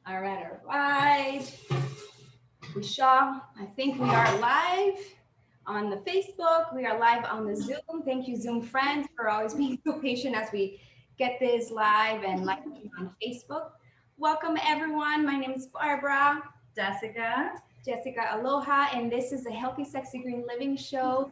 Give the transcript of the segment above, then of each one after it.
All right. I think we are live on the Facebook. We are live on the Zoom. Thank you, Zoom friends, for always being so patient as we get this live and live on Facebook. Welcome, everyone. My name is Barbara Jesicca, Aloha, and this is the Healthy, Sexy, Green Living Show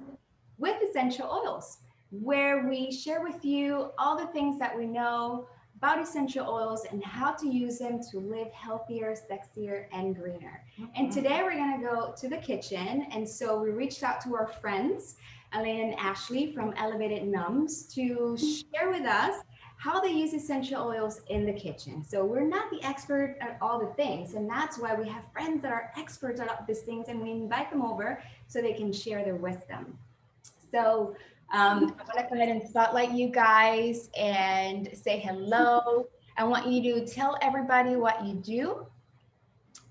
with essential oils, where we share with you all the things that we know about essential oils and how to use them to live healthier, sexier, and greener. And today we're going to go to the kitchen. And so we reached out to our friends, Elaine and Ashley from Elevated Noms, to share with us how they use essential oils in the kitchen. So we're not the expert at all the things, and that's why we have friends that are experts at all these things, and we invite them over so they can share their wisdom. So I want to go ahead and spotlight you guys and say hello. I want you to tell everybody what you do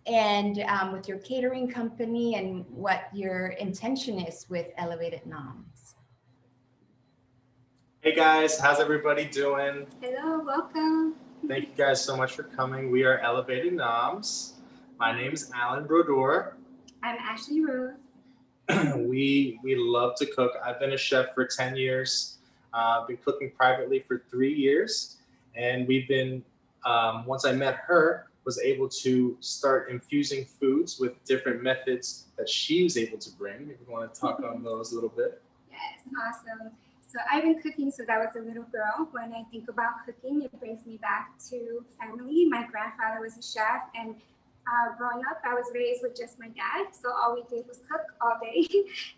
and with your catering company and what your intention is with Elevated Noms. Hey guys, how's everybody doing? Hello, welcome. Thank you guys so much for coming. We are Elevated Noms. My name is Alan Brodeur. I'm Ashley Rose. We love to cook. I've been a chef for 10 years. I've been cooking privately for 3 years. And we've been, once I met her, was able to start infusing foods with different methods that she was able to bring. If you want to talk on those a little bit. Yes, awesome. So I've been cooking since I was a little girl. When I think about cooking, it brings me back to family. My grandfather was a chef, and growing up, I was raised with just my dad. So all we did was cook all day,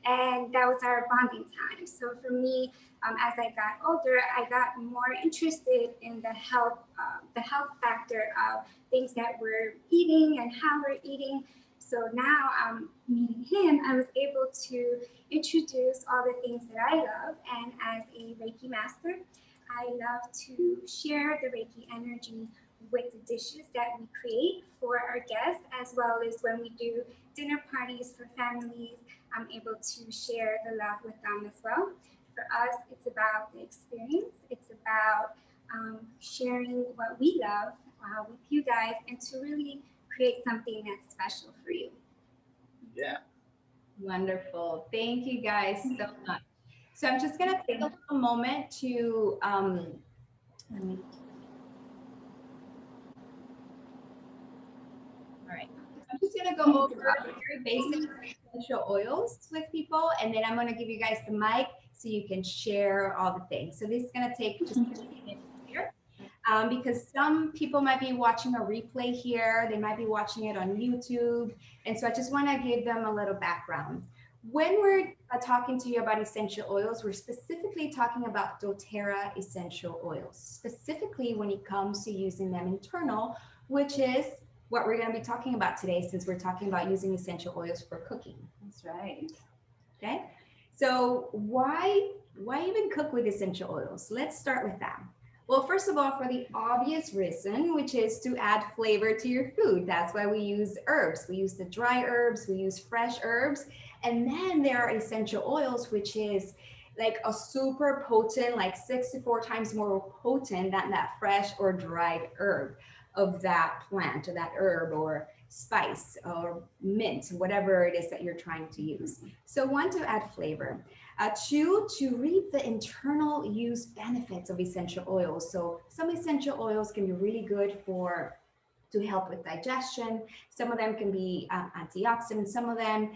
and that was our bonding time. So for me, as I got older, I got more interested in the health factor of things that we're eating and how we're eating. So now, meeting him, I was able to introduce all the things that I love. And as a Reiki master, I love to share the Reiki energy with the dishes that we create for our guests, as well as when we do dinner parties for families. I'm able to share the love with them as well. For us, it's about the experience. It's about sharing what we love with you guys, and to really create something that's special for you. Yeah. Wonderful. Thank you guys so much. So I'm just going to take a little moment to, let me. All right. I'm just going to go over very basic essential oils with people, and then I'm going to give you guys the mic so you can share all the things. So this is going to take just a few minutes here. Because some people might be watching a replay here, they might be watching it on YouTube, and so I just want to give them a little background. When we're talking to you about essential oils, we're specifically talking about doTERRA essential oils, specifically when it comes to using them internal, which is what we're going to be talking about today, since we're talking about using essential oils for cooking. That's right. Okay, so why even cook with essential oils? Let's start with that. Well, first of all, for the obvious reason, which is to add flavor to your food. That's why we use herbs. We use the dry herbs, we use fresh herbs. And then there are essential oils, which is like a super potent, like 64 times more potent than that fresh or dried herb of that plant or that herb or spice or mint, whatever it is that you're trying to use. So one, to add flavor. Two, to reap the internal use benefits of essential oils. So some essential oils can be really good to help with digestion. Some of them can be antioxidants. Some of them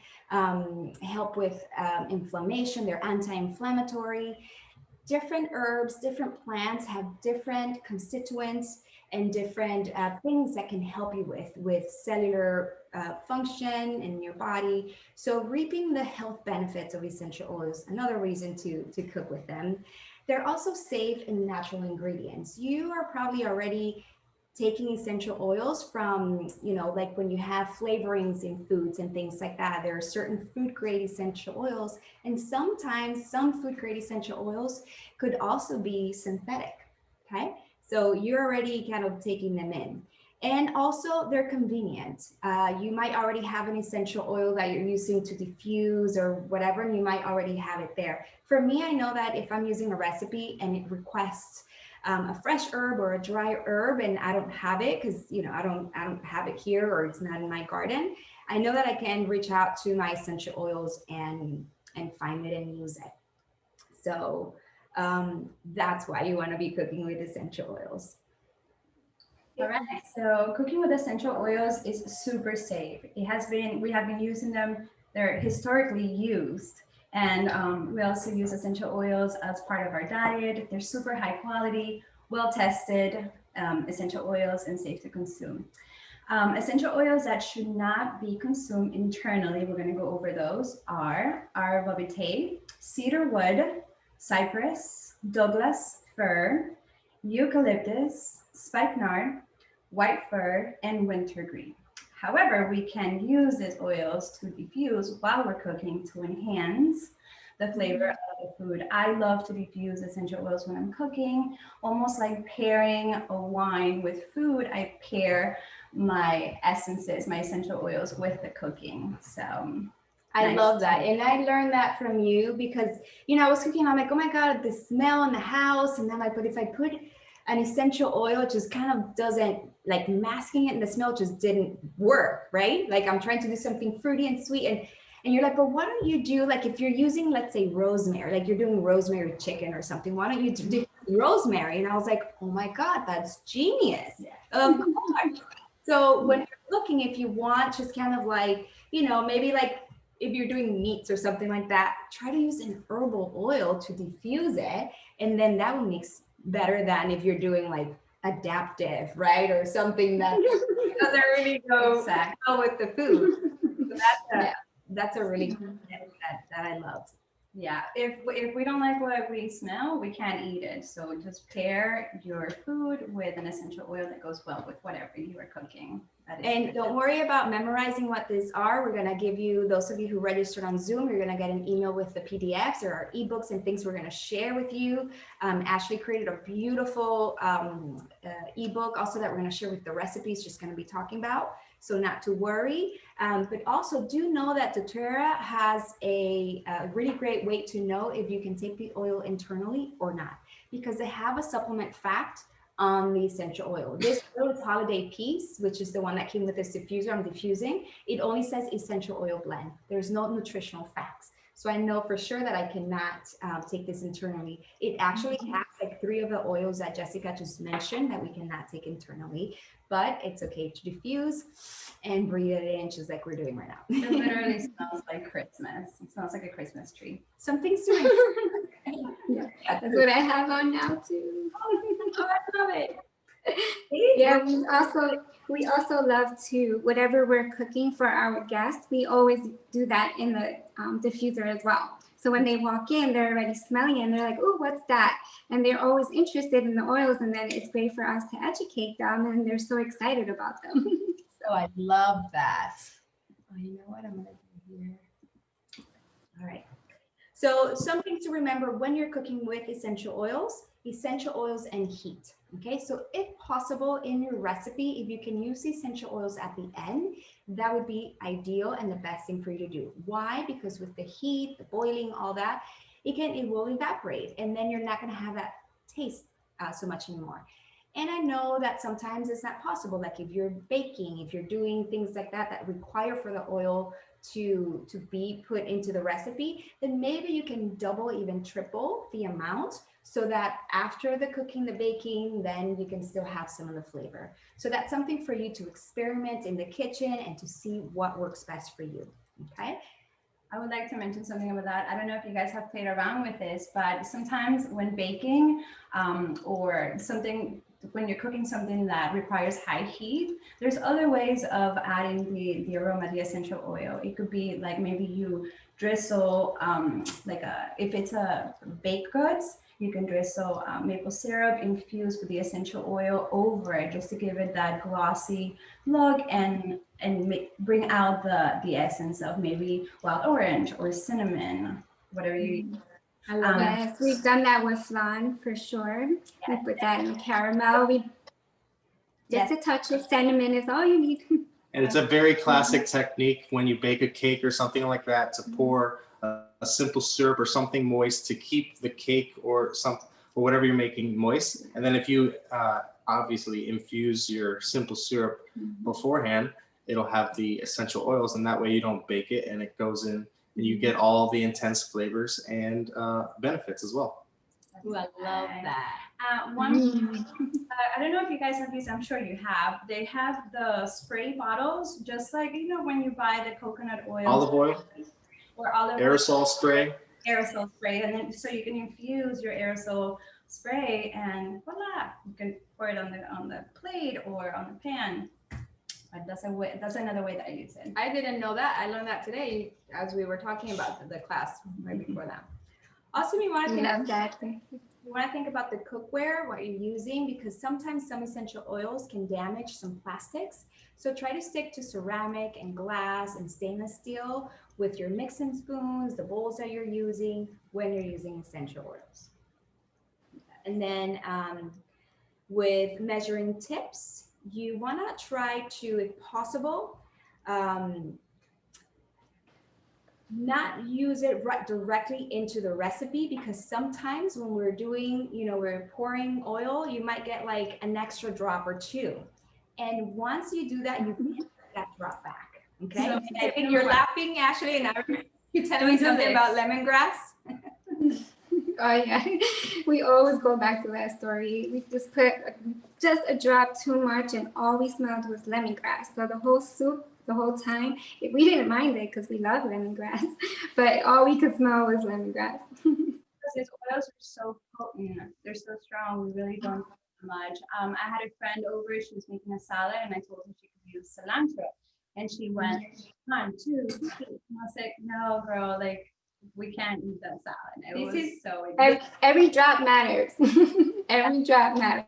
help with inflammation. They're anti-inflammatory. Different herbs, different plants have different constituents and different things that can help you with cellular function in your body. So reaping the health benefits of essential oils, another reason to cook with them. They're also safe and natural ingredients. You are probably already taking essential oils from, like when you have flavorings in foods and things like that. There are certain food grade essential oils, and sometimes some food grade essential oils could also be synthetic. Okay, so you're already kind of taking them in. And also they're convenient. You might already have an essential oil that you're using to diffuse or whatever, and you might already have it there. For me, I know that if I'm using a recipe and it requests a fresh herb or a dry herb and I don't have it because, you know, I don't have it here or it's not in my garden, I know that I can reach out to my essential oils and find it and use it. So that's why you want to be cooking with essential oils. All right, so cooking with essential oils is super safe. We have been using them, they're historically used. And we also use essential oils as part of our diet. They're super high quality, well-tested essential oils and safe to consume. Essential oils that should not be consumed internally, we're going to go over those, are arbor vitae, cedar wood, cypress, Douglas fir, eucalyptus, spikenard, white fir, and wintergreen. However, we can use these oils to diffuse while we're cooking to enhance the flavor of the food. I love to diffuse essential oils when I'm cooking, almost like pairing a wine with food. I pair my essences, my essential oils with the cooking. So I nice. love that. And I learned that from you because, you know, I was cooking, I'm like, oh my God, the smell in the house. And then but if I put an essential oil, it just kind of doesn't, like masking it and the smell just didn't work, right? Like I'm trying to do something fruity and sweet and you're like, but why don't you do, like if you're using, let's say rosemary, like you're doing rosemary chicken or something, why don't you do rosemary? And I was like, oh my God, that's genius. Of course. So when you're looking, if you want just kind of like, you know, maybe like if you're doing meats or something like that, try to use an herbal oil to diffuse it. And then that will mix better than if you're doing like adaptive, right? Or something that doesn't really go well with the food. So that's a really good tip that I love. Yeah, if we don't like what we smell, we can't eat it. So just pair your food with an essential oil that goes well with whatever you are cooking. And don't worry about memorizing what these are. We're going to give you, those of you who registered on Zoom, you're going to get an email with the PDFs or our ebooks and things we're going to share with you. Ashley created a beautiful ebook also that we're going to share with the recipes just going to be talking about. So not to worry, but also do know that doTERRA has a really great way to know if you can take the oil internally or not, because they have a supplement fact on the essential oil. This little holiday piece, which is the one that came with this diffuser I'm diffusing, it only says essential oil blend. There's no nutritional facts. So I know for sure that I cannot take this internally. It actually has like 3 of the oils that Jessica just mentioned that we cannot take internally, but it's okay to diffuse and breathe it in just like we're doing right now. It literally smells like Christmas. It smells like a Christmas tree. Some things to remember. Yeah, that's what I have on now too. Oh, I love it. Yeah, we also love to, whatever we're cooking for our guests, we always do that in the diffuser as well. So when they walk in, they're already smelling it and they're like, oh, what's that? And they're always interested in the oils, and then it's great for us to educate them, and they're so excited about them. So I love that. Oh, you know what I'm gonna do here? All right. So something to remember when you're cooking with essential oils and heat. Okay, so if possible in your recipe, if you can use essential oils at the end, that would be ideal and the best thing for you to do. Why? Because with the heat, the boiling, all that, it will evaporate, and then you're not going to have that taste so much anymore. And I know that sometimes it's not possible. Like if you're baking, if you're doing things like that that require for the oil to be put into the recipe, then maybe you can double, even triple the amount, so that after the cooking, the baking, then you can still have some of the flavor. So that's something for you to experiment in the kitchen and to see what works best for you. Okay. I would like to mention something about that. I don't know if you guys have played around with this, but sometimes when baking or something, when you're cooking something that requires high heat, there's other ways of adding the aroma, the essential oil. It could be like maybe you drizzle if it's a baked goods, you can drizzle maple syrup infused with the essential oil over it just to give it that glossy look and bring out the essence of maybe wild orange or cinnamon, whatever you. I love that. We've done that with flan for sure. We put that in the caramel. Just a touch of cinnamon is all you need. And it's a very classic technique when you bake a cake or something like that to pour a simple syrup or something moist to keep the cake or some or whatever you're making moist. And then if you obviously infuse your simple syrup beforehand, it'll have the essential oils, and that way you don't bake it and it goes in and you get all the intense flavors and benefits as well. Ooh, I love that. I don't know if you guys have these, I'm sure you have. They have the spray bottles, just like, you know, when you buy the coconut oil. Olive oil, or olive aerosol oil, spray. Aerosol spray, and then so you can infuse your aerosol spray, and voila, you can pour it on the plate or on the pan. But that's another way that I use it. I didn't know that. I learned that today as we were talking about the class right before that. Also, we want to think about the cookware, what you're using, because sometimes some essential oils can damage some plastics. So try to stick to ceramic and glass and stainless steel with your mixing spoons, the bowls that you're using when you're using essential oils. And then with measuring tips, you want to try to, if possible, not use it directly into the recipe, because sometimes when we're doing, you know, we're pouring oil, you might get like an extra drop or two. And once you do that, you can put that drop back. Okay. So I think you're laughing, Ashley, and you're telling me something about lemongrass. Oh yeah, we always go back to that story. We just put just a drop too much, and all we smelled was lemongrass. So the whole soup, the whole time, we didn't mind it because we love lemongrass, but all we could smell was lemongrass. Because these oils are so potent, they're so strong. We really don't do much. I had a friend over. She was making a salad, and I told her she could use cilantro, and she went 1, 2, 3. And I was like, no, girl, like, we can't eat that salad. It was so every drop matters. Every drop matters.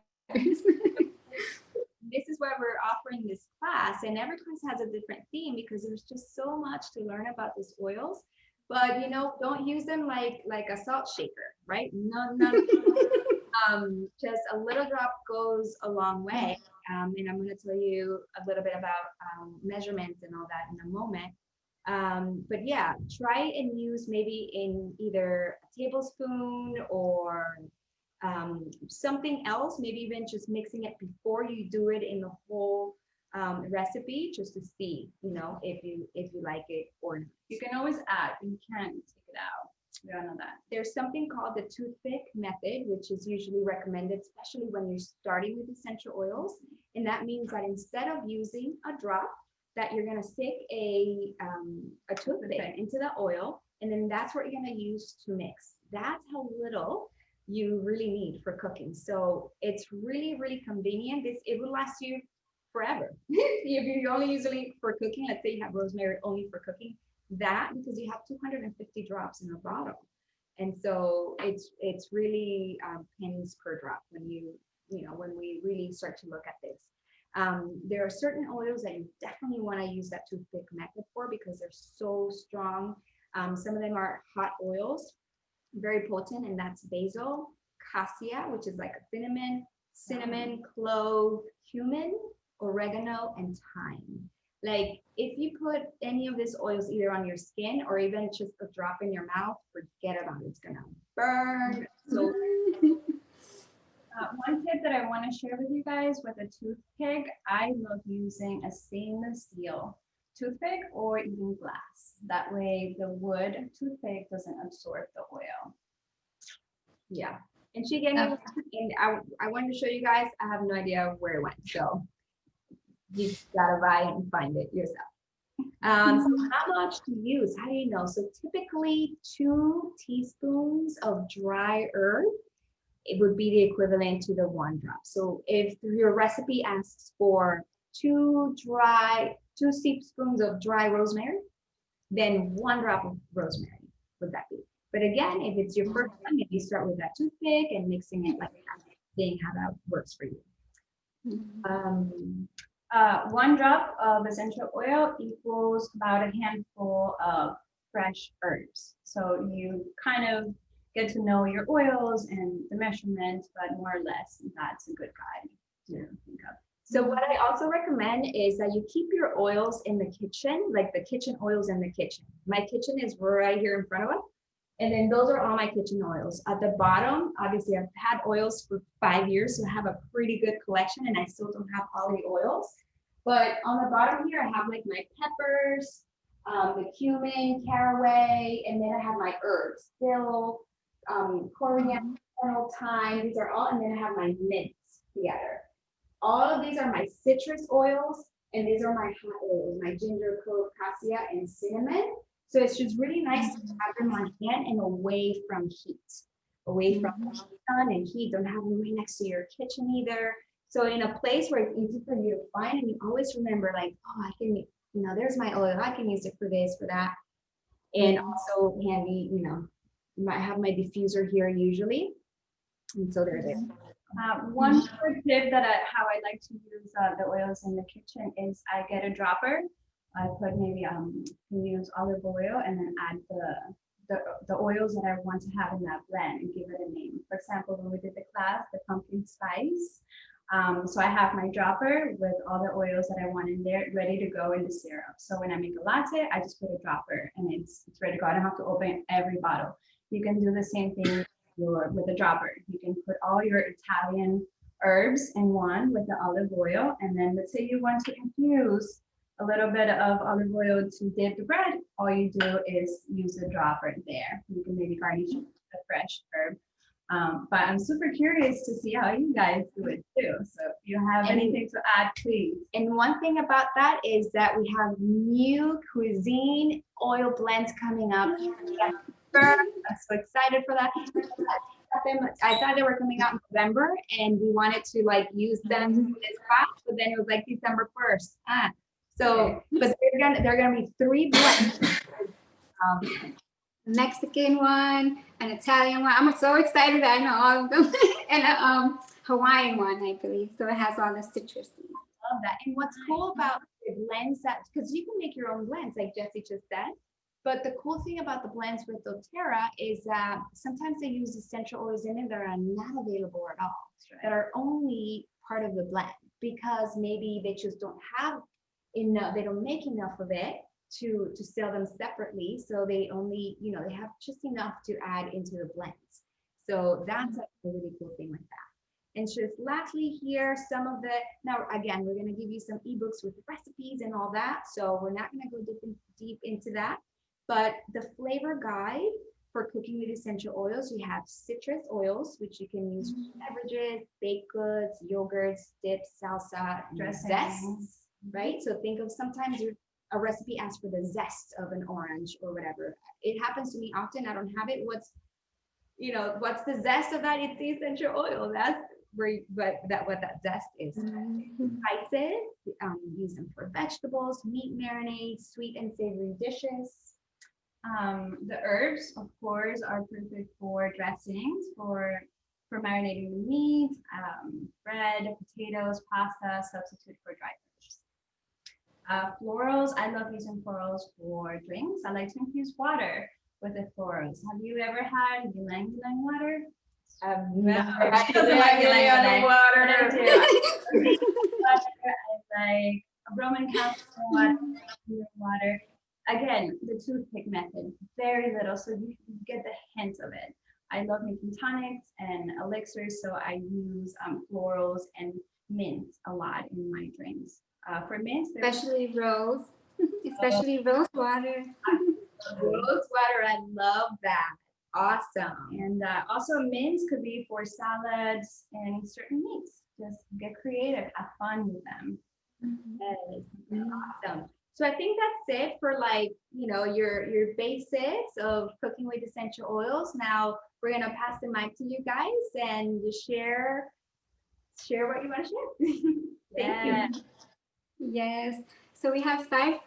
This is why we're offering this class, and every class has a different theme because there's just so much to learn about these oils. But you know, don't use them like a salt shaker, right? No. Just a little drop goes a long way. And I'm going to tell you a little bit about measurements and all that in a moment. But yeah, try and use maybe in either a tablespoon or something else, maybe even just mixing it before you do it in the whole recipe, just to see, you know, if you like it or not. You can always add, you can't take it out. We all know that. There's something called the Toothpick Method, which is usually recommended, especially when you're starting with essential oils. And that means that instead of using a drop, that you're going to stick a toothpick into the oil, and then that's what you're going to use to mix. That's how little you really need for cooking. So it's really, really convenient. It will last you forever. If you only use it for cooking, let's say you have rosemary only for cooking, that, because you have 250 drops in a bottle. And so it's really pennies per drop when when we really start to look at this. There are certain oils that you definitely want to use that toothpick method for because they're so strong. Some of them are hot oils, very potent, and that's basil, cassia, which is like a cinnamon, clove, cumin, oregano, and thyme. Like if you put any of these oils either on your skin or even just a drop in your mouth, forget about it. It's gonna burn. So one tip that I want to share with you guys with a toothpick, I love using a stainless steel toothpick or even glass. That way the wood toothpick doesn't absorb the oil. Yeah. And she gave me one, and I wanted to show you guys. I have no idea where it went. So you gotta buy it and find it yourself. So how much to use? How do you know? So typically 2 teaspoons of dry earth, it would be the equivalent to the 1 drop. So if your recipe asks for 2 teaspoons of dry rosemary, then 1 drop of rosemary would that be. But again, if it's your first time, maybe start with that toothpick and mixing it like that, seeing how that works for you. 1 drop of essential oil equals about a handful of fresh herbs. So you kind of get to know your oils and the measurements, but more or less, that's a good guide to think of. So what I also recommend is that you keep your oils in the kitchen, like the kitchen oils in the kitchen. My kitchen is right here in front of us. And then those are all my kitchen oils. At the bottom, obviously I've had oils for 5 years, so I have a pretty good collection, and I still don't have all the oils. But on the bottom here, I have like my peppers, the cumin, caraway, and then I have my herbs, dill, coriander, thyme. These are all, and then I have my mints together. All of these are my citrus oils, and these are my hot oils, my ginger, clove, cassia, and cinnamon. So it's just really nice to have them on hand and away from heat, away from sun and heat. Don't have them right next to your kitchen either. So in a place where it's easy for you to find, and you always remember like, oh, I can, there's my oil. I can use it for this, for that. And also handy, I have my diffuser here usually. And so there's it. One quick tip that how I like to use the oils in the kitchen is I get a dropper. I put maybe can use olive oil and then add the oils that I want to have in that blend and give it a name. For example, when we did the class, the pumpkin spice. So I have my dropper with all the oils that I want in there ready to go in the syrup. So when I make a latte, I just put a dropper and it's ready to go. I don't have to open every bottle. You can do the same thing with a dropper. You can put all your Italian herbs in one with the olive oil, and then let's say you want to infuse a little bit of olive oil to dip the bread. All you do is use the dropper there. You can maybe garnish it with a fresh herb. But I'm super curious to see how you guys do it too. So if you have anything to add, please. And one thing about that is that we have new cuisine oil blends coming up. I'm so excited for that. I thought they were coming out in November, and we wanted to like use them this fast, but then it was like December 1st. So, but they're gonna be 3 blends. Mexican one, an Italian one. I'm so excited that I know all of them, and a Hawaiian one, I believe. So it has all the citrus. Love that. And what's cool about the blends that, because you can make your own blends, like Jessie just said. But the cool thing about the blends with doTERRA is that sometimes they use essential oils in it that are not available at all, that are only part of the blend because maybe they just don't have enough, they don't make enough of it to sell them separately. So they only, they have just enough to add into the blends. So that's a really cool thing with that. And just lastly here, some of the, now again, we're going to give you some ebooks with recipes and all that. So we're not going to go deep into that. But the flavor guide for cooking with essential oils, we have citrus oils, which you can use for beverages, baked goods, yogurts, dips, salsa, zests, right? So think of sometimes a recipe asks for the zest of an orange or whatever. It happens to me often. I don't have it. What's the zest of that? It's the essential oil. That's where, what that zest is. Spices, use them for vegetables, meat marinades, sweet and savory dishes. The herbs, of course, are perfect for dressings, for marinating the meat, bread, potatoes, pasta, substitute for dry fish. Florals, I love using florals for drinks. I like to infuse water with the florals. Have you ever had ylang ylang water? I've never had ylang water. I like Roman Catholic water. Again, the toothpick method, very little, so you get the hint of it. I love making tonics and elixirs, so I use florals and mint a lot in my drinks. For mint, especially rose, especially rose water. Rose water, I love that. Awesome. And also mints could be for salads and certain meats. Just get creative, have fun with them. Awesome. So I think that's it for your basics of cooking with essential oils. Now we're gonna pass the mic to you guys and just share what you want to share. Thank you. Yes. So we have 5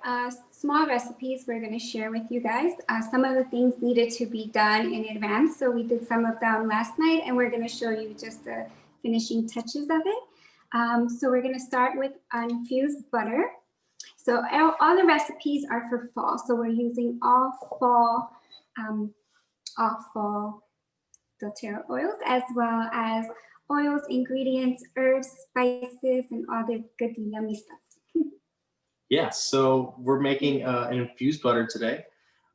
small recipes we're going to share with you guys. Some of the things needed to be done in advance. So we did some of them last night, and we're going to show you just the finishing touches of it. So we're going to start with infused butter. So all the recipes are for fall. So we're using all fall doTERRA oils, as well as oils, ingredients, herbs, spices, and all the good yummy stuff. Yeah, so we're making an infused butter today.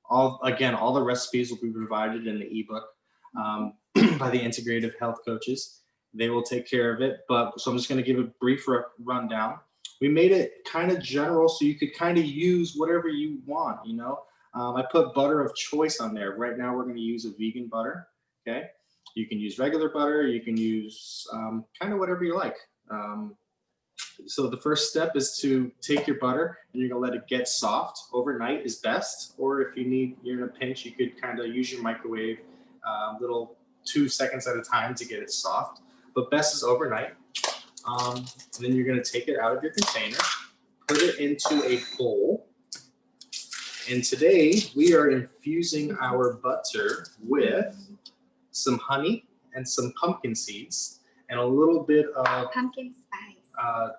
all the recipes will be provided in the ebook by the Integrative health coaches. They will take care of it. So I'm just going to give a brief rundown. We made it kind of general so you could kind of use whatever you want, you know. I put butter of choice on there. Right now we're going to use a vegan butter, okay? You can use regular butter. You can use kind of whatever you like. So the first step is to take your butter and you're going to let it get soft. Overnight is best. Or if you're in a pinch, you could kind of use your microwave little 2 seconds at a time to get it soft. But best is overnight. Then you're going to take it out of your container, put it into a bowl. And today we are infusing our butter with some honey and some pumpkin seeds and a little bit of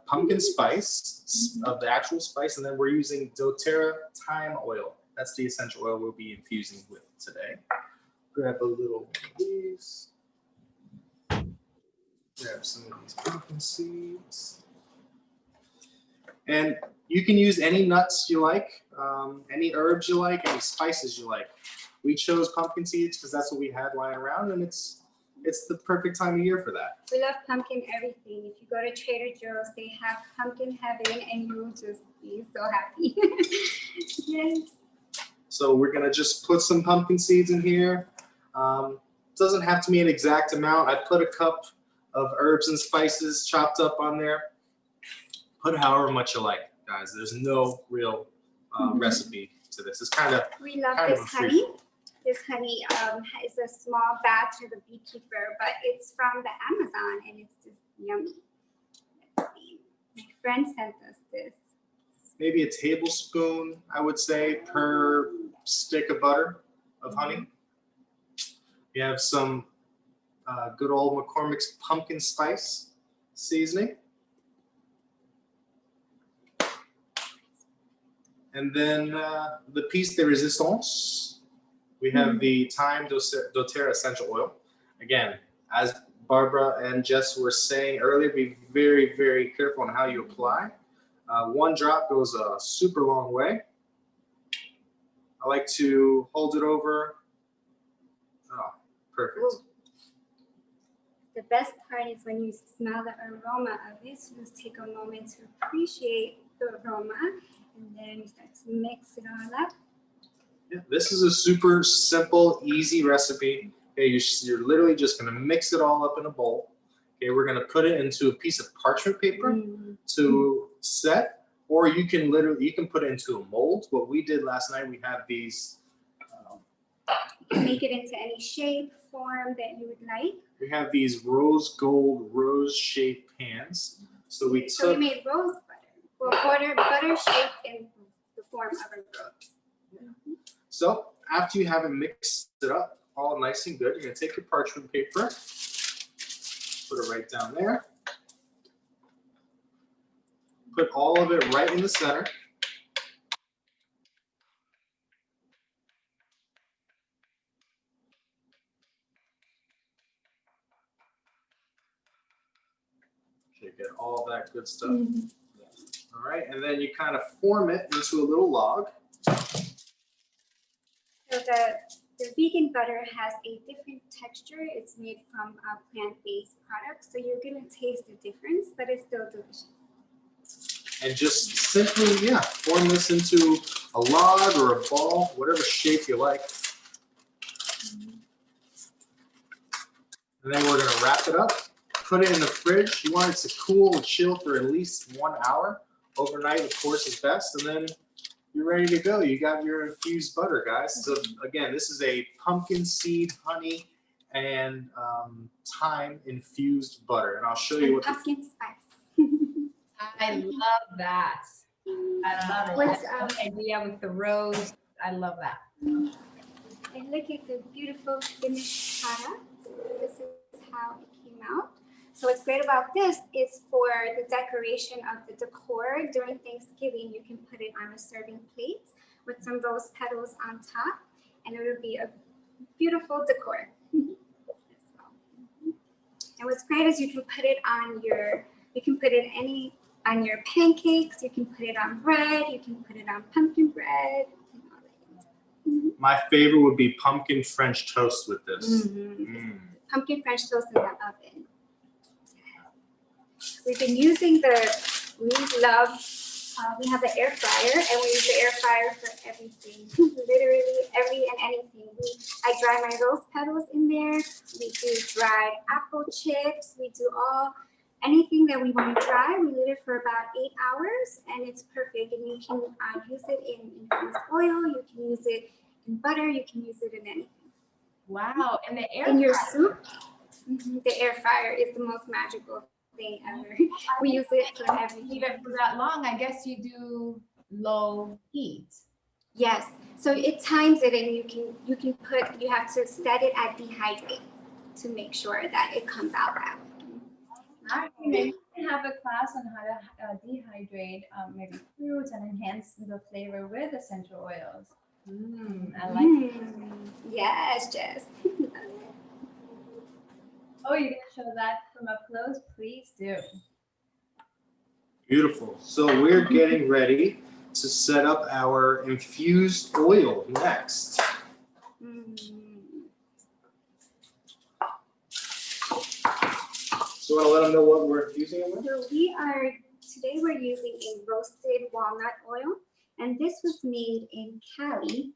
Pumpkin spice of the actual spice. And then we're using doTERRA thyme oil. That's the essential oil we'll be infusing with today. Grab a little one of these. Grab some of these pumpkin seeds. And you can use any nuts you like, any herbs you like, any spices you like. We chose pumpkin seeds because that's what we had lying around, and it's the perfect time of year for that. We love pumpkin everything. If you go to Trader Joe's, they have pumpkin heaven, and you will just be so happy. Yes. So we're gonna just put some pumpkin seeds in here. Doesn't have to be an exact amount. I put a cup of herbs and spices chopped up on there. Put however much you like, guys. There's no real recipe to this. It's kind of We love this honey. This honey is a small batch of the beekeeper, but it's from the Amazon and it's just yummy. Let's see. My friend sent us this. maybe a tablespoon, I would say, per stick of butter of honey. You have some good old McCormick's pumpkin spice seasoning. And then the piece de resistance, we have the Thyme doTERRA Essential Oil. Again, as Barbara and Jess were saying earlier, be very, very careful on how you apply. One drop goes a super long way. I like to hold it over. Oh, perfect. Ooh. The best part is when you smell the aroma of this, you just take a moment to appreciate the aroma, and then you start to mix it all up. Yeah, this is a super simple, easy recipe. Okay, you're literally just going to mix it all up in a bowl. Okay, we're going to put it into a piece of parchment paper to set, or you can put it into a mold. What we did last night, we have these. You can make it into any shape, form that you would like. We have these rose gold, rose-shaped pans. So we made rose butter. Well, butter shaped in the form of a rose. So after you have it mixed it up all nice and good, you're going to take your parchment paper, put it right down there, put all of it right in the center. Okay, get all that good stuff. All right, and then you kind of form it into a little log. So the vegan butter has a different texture. It's made from plant-based products, so you're gonna taste the difference, but it's still delicious. And just simply, form this into a log or a ball, whatever shape you like. And then we're gonna wrap it up, put it in the fridge. You want it to cool and chill for at least 1 hour. Overnight, of course, is best, and then you're ready to go. You got your infused butter, guys. So again, this is a pumpkin seed, honey, and thyme infused butter. And I'll show you what pumpkin spice. I love that. I love it. What's the idea with the rose. I love that. And look at the beautiful finished product. This is how it came out. So what's great about this is for the decoration of the decor during Thanksgiving, you can put it on a serving plate with some rose petals on top, and it will be a beautiful decor. And what's great is you can put it on your pancakes, you can put it on bread, you can put it on pumpkin bread. My favorite would be pumpkin French toast with this. Pumpkin French toast in the oven. We've been using we have an air fryer, and we use the air fryer for everything. Literally every and anything. I dry my rose petals in there. We do dried apple chips. We do anything that we want to dry. We leave it for about 8 hours, and it's perfect. And you can use it in infused oil. You can use it in butter. You can use it in anything. Wow! And the air in your fryer. soup. The air fryer is the most magical thing ever. We use it for everything. Even for that long, I guess you do low heat. Yes. So it times it, and you have to set it at dehydrate to make sure that it comes out that way. Maybe we can have a class on how to dehydrate maybe fruits and enhance the flavor with essential oils. I like it. Yes, Jess. Oh, you're gonna show that from up close? Please do. Beautiful. So we're getting ready to set up our infused oil next. So you want to let them know what we're infusing it with? So today we're using a roasted walnut oil, and this was made in Cali.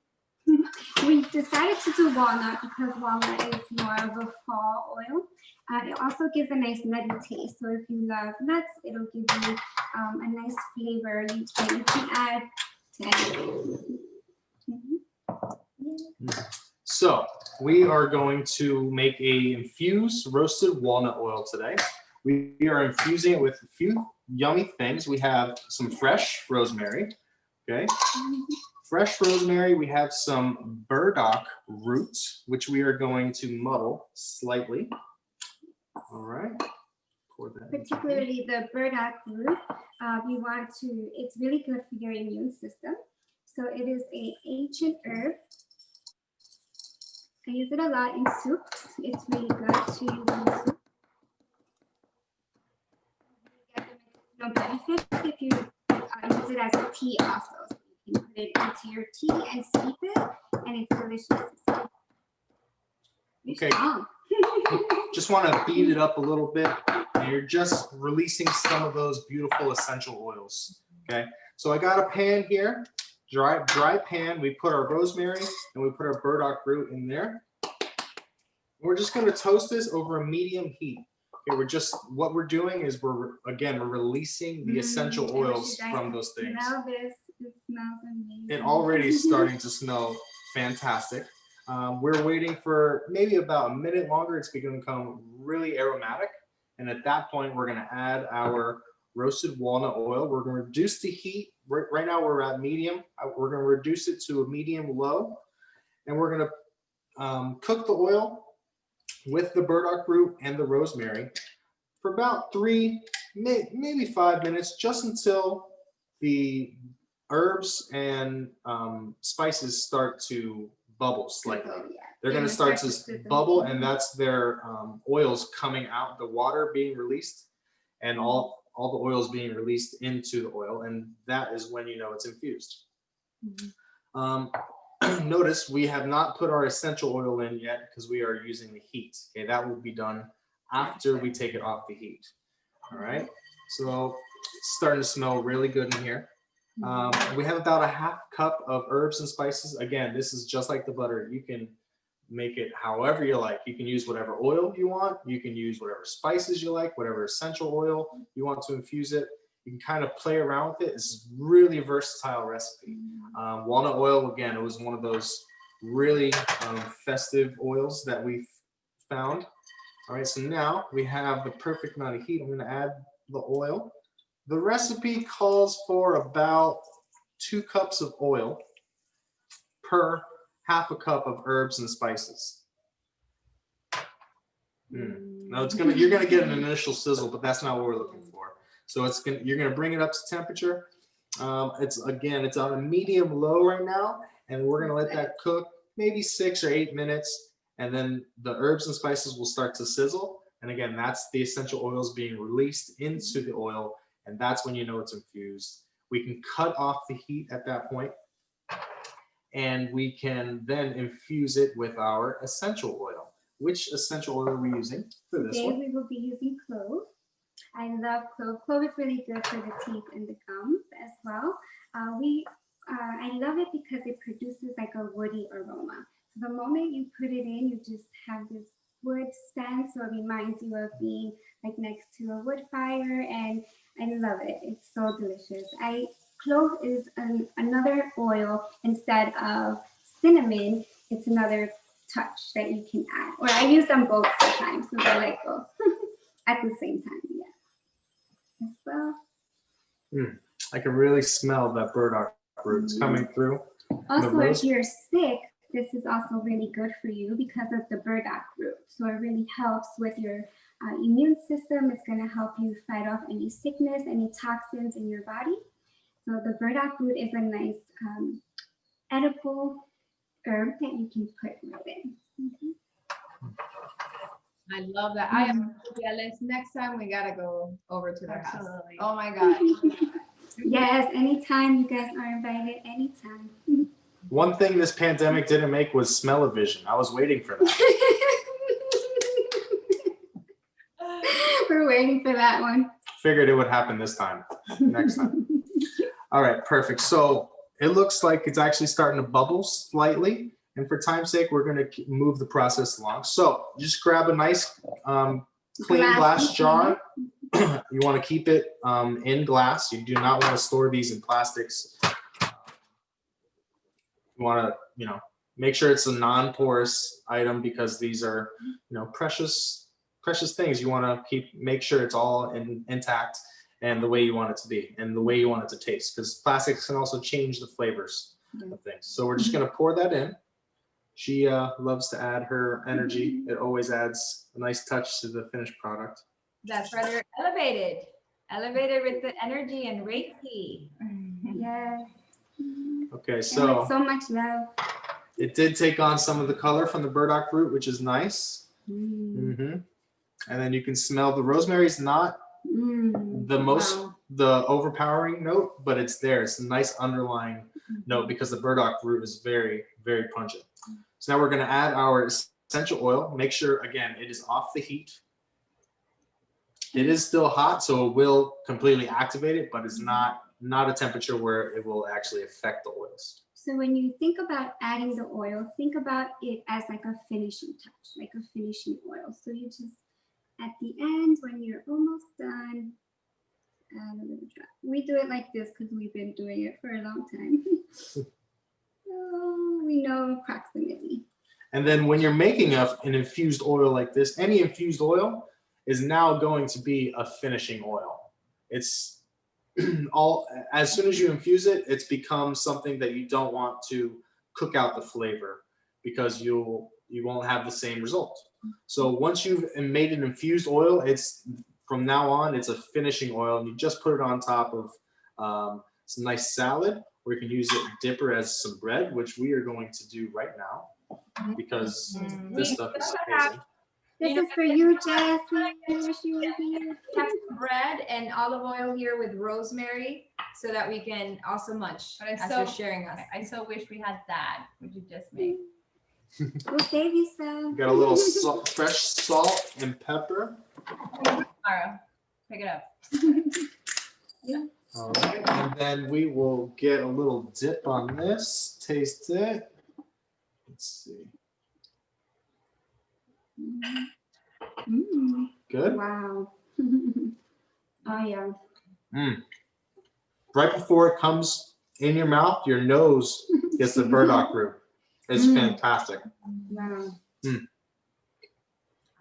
We decided to do walnut because walnut is more of a fall oil. It also gives a nice nutty taste. So if you love nuts, it'll give you a nice flavor you can add to anything. So we are going to make a infused roasted walnut oil today. We are infusing it with a few yummy things. We have some fresh rosemary, okay? Fresh rosemary, we have some burdock roots, which we are going to muddle slightly. All right. Pour that Particularly the burdock root, it's really good for your immune system. So it is an ancient herb. I use it a lot in soups. It's really good to use in soup. You get the medicinal benefits if you use it as a tea also. You can put it into your tea and steep it, and it's delicious. Okay. Just want to beat it up a little bit, and you're just releasing some of those beautiful essential oils. Okay, so I got a pan here, dry pan. We put our rosemary and we put our burdock root in there. We're just going to toast this over a medium heat. Okay, what we're doing is we're releasing the essential oils from those things. Smell this. It smells amazing. It already is starting to smell fantastic. We're waiting for maybe about a minute longer. It's going to become really aromatic. And at that point, we're going to add our roasted walnut oil. We're going to reduce the heat. Right now, we're at medium. We're going to reduce it to a medium low. And we're going to cook the oil with the burdock root and the rosemary for about 3, maybe 5 minutes, just until the herbs and spices start to bubble slightly. They're going to start to bubble, and that's their oils coming out, the water being released, and all the oils being released into the oil, and that is when you know it's infused. Notice we have not put our essential oil in yet because we are using the heat. Okay, that will be done after we take it off the heat. All right, so it's starting to smell really good in here. We have about a half cup of herbs and spices. Again, this is just like the butter. You can make it however you like. You can use whatever oil you want. You can use whatever spices you like, whatever essential oil you want to infuse it. You can kind of play around with it. It's a really versatile recipe. Walnut oil, again, it was one of those really festive oils that we found. All right, so now we have the perfect amount of heat. I'm going to add the oil. The recipe calls for about 2 cups of oil per half a cup of herbs and spices. Now you're gonna get an initial sizzle, but that's not what we're looking for. So you're gonna bring it up to temperature. It's on a medium low right now, and we're gonna let that cook maybe 6 or 8 minutes, and then the herbs and spices will start to sizzle. And again, that's the essential oils being released into the oil, and that's when you know it's infused. We can cut off the heat at that point. and we can then infuse it with our essential oil. Which essential oil are we using for this Today one? we will be using clove. I love clove. Clove is really good for the teeth and the gums as well. I love it because it produces like a woody aroma. So the moment you put it in, you just have this wood scent, so it reminds you of being like next to a wood fire, and I love it. It's so delicious. Clove is another oil instead of cinnamon. It's another touch that you can add. Or I use them both sometimes, so I like both at the same time. Yeah. As well. I can really smell that burdock root. It's coming through. Also, if you're sick, this is also really good for you because of the burdock root. So it really helps with your immune system. It's going to help you fight off any sickness, any toxins in your body. So the burdock root is a nice edible herb that you can put right in. I love that. I am jealous. Next time we gotta go over to their house. Absolutely. Oh my God. Yes, anytime. You guys are invited anytime. One thing this pandemic didn't make was smell-o-vision. I was waiting for that. We're waiting for that one. Figured it would happen this time, next time. All right, perfect. So it looks like it's actually starting to bubble slightly. And for time's sake, we're going to move the process along. So just grab a nice clean glass jar. You want to keep it in glass. You do not want to store these in plastics. You want to, make sure it's a non-porous item because these are, precious things. You want to make sure it's all intact and the way you want it to be and the way you want it to taste, because plastics can also change the flavors of things. So we're just going to pour that in. She loves to add her energy. It always adds a nice touch to the finished product. That's right. They're elevated with the energy and Reiki. Yes. Okay, So so much love. it did take on some of the color from the burdock root, which is nice. Mm. And then you can smell the rosemary is not the overpowering note, but it's there. It's a nice underlying note because the burdock root is very, very pungent. So now we're going to add our essential oil. Make sure, again, it is off the heat. It is still hot, so it will completely activate it, but it's not a temperature where it will actually affect the oils. So when you think about adding the oil, think about it as like a finishing touch, like a finishing oil. So you just, at the end, when you're almost done, add a little drop. We do it like this because we've been doing it for a long time. So we know approximately. And then when you're making an infused oil like this, any infused oil is now going to be a finishing oil. It's as soon as you infuse it, it's become something that you don't want to cook out the flavor because you won't have the same result. So once you've made an infused oil, it's from now on, it's a finishing oil, and you just put it on top of some nice salad, or you can use it dipper as some bread, which we are going to do right now because this stuff is amazing. This is for you, Jess. I wish you were here. Have some bread and olive oil here with rosemary so that we can also munch But as you're sharing us. I so wish we had that. Would you just make? We'll save you some. Got a little fresh salt and pepper. Mara, pick it up. All right, and then we will get a little dip on this. Taste it. Let's see. Good. Wow. Oh yeah. Right before it comes in your mouth, your nose gets the burdock root. It's fantastic. Wow.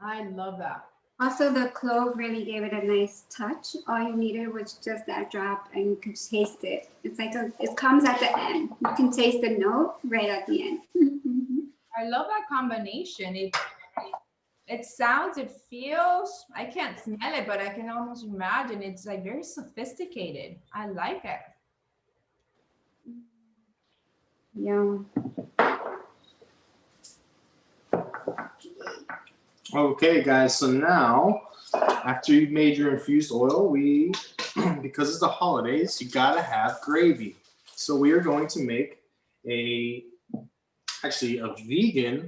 I love that. Also, the clove really gave it a nice touch. All you needed was just that drop, and you could taste it. It's like it comes at the end. You can taste the note right at the end. I love that combination. It sounds, it feels, I can't smell it, but I can almost imagine it's like very sophisticated. I like it. Yeah. Okay, guys, so now after you've made your infused oil, because it's the holidays, you gotta have gravy. So we are going to make a actually a vegan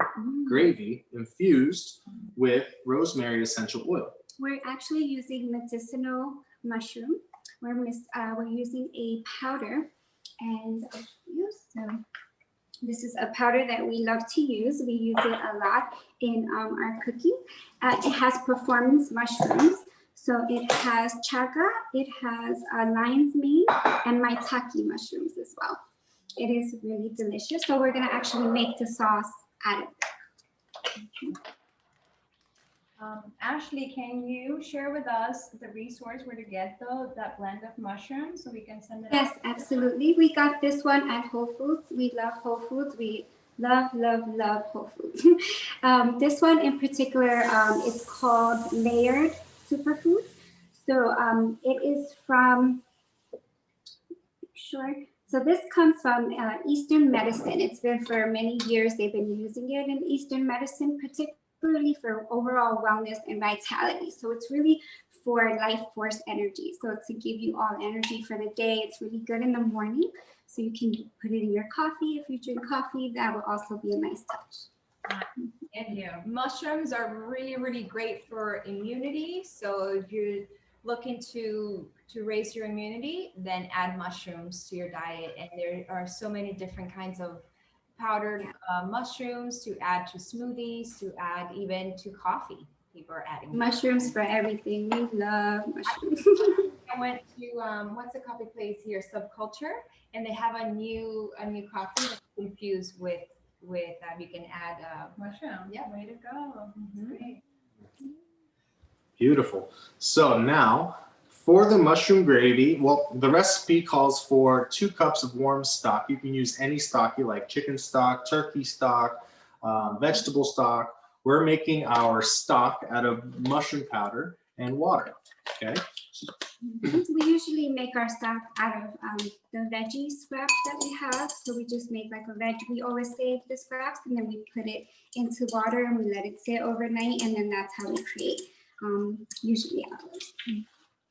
gravy infused with rosemary essential oil. We're actually using medicinal mushroom. We're using a powder, and so this is a powder that we love to use. We use it a lot in our cooking. It has performance mushrooms. So it has chaga, it has lion's mane, and maitake mushrooms as well. It is really delicious. So we're gonna actually make the sauce out of it. Ashley, can you share with us the resource where to get that blend of mushrooms so we can send it Yes, out? absolutely. We got this one at Whole Foods. We love Whole Foods. We love Whole Foods. This one in particular, it's called Layered Superfood. So it is from, so this comes from Eastern medicine. It's been for many years, they've been using it in Eastern medicine, particularly for overall wellness and vitality. So it's really for life force energy. So it's to give you all energy for the day. It's really good in the morning. So you can put it in your coffee. If you drink coffee, that will also be a nice touch. And you. Mushrooms are really, really great for immunity. So if you're looking to raise your immunity, then add mushrooms to your diet. And there are so many different kinds of powdered mushrooms to add to smoothies, to add even to coffee. People are adding Mushrooms for everything. We love mushrooms. I went to what's the coffee place here, Subculture, and they have a new coffee that's infused with you can add Mushroom. Yeah. Way to go. Great. Beautiful. So now for the mushroom gravy, well, the recipe calls for 2 cups of warm stock. You can use any stock you like, chicken stock, turkey stock, vegetable stock. We're making our stock out of mushroom powder and water, okay? We usually make our stock out of the veggie scraps that we have. So we just make like a veg. We always save the scraps and then we put it into water and we let it sit overnight. And then that's how we create usually ours.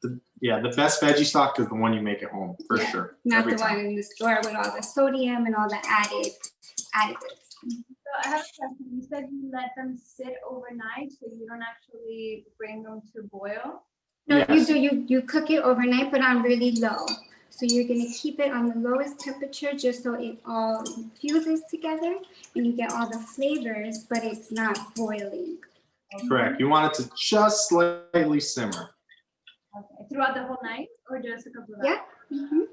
The best veggie stock is the one you make at home, for sure. Not every the one time. in the store with all the sodium and all the additives. So I have a question. You said you let them sit overnight, so you don't actually bring them to boil? No, Yes. you cook it overnight, but on really low. So you're gonna keep it on the lowest temperature just so it all infuses together and you get all the flavors, but it's not boiling. Correct. You want it to just slightly simmer. Okay. Throughout the whole night or just a couple of Yeah. hours?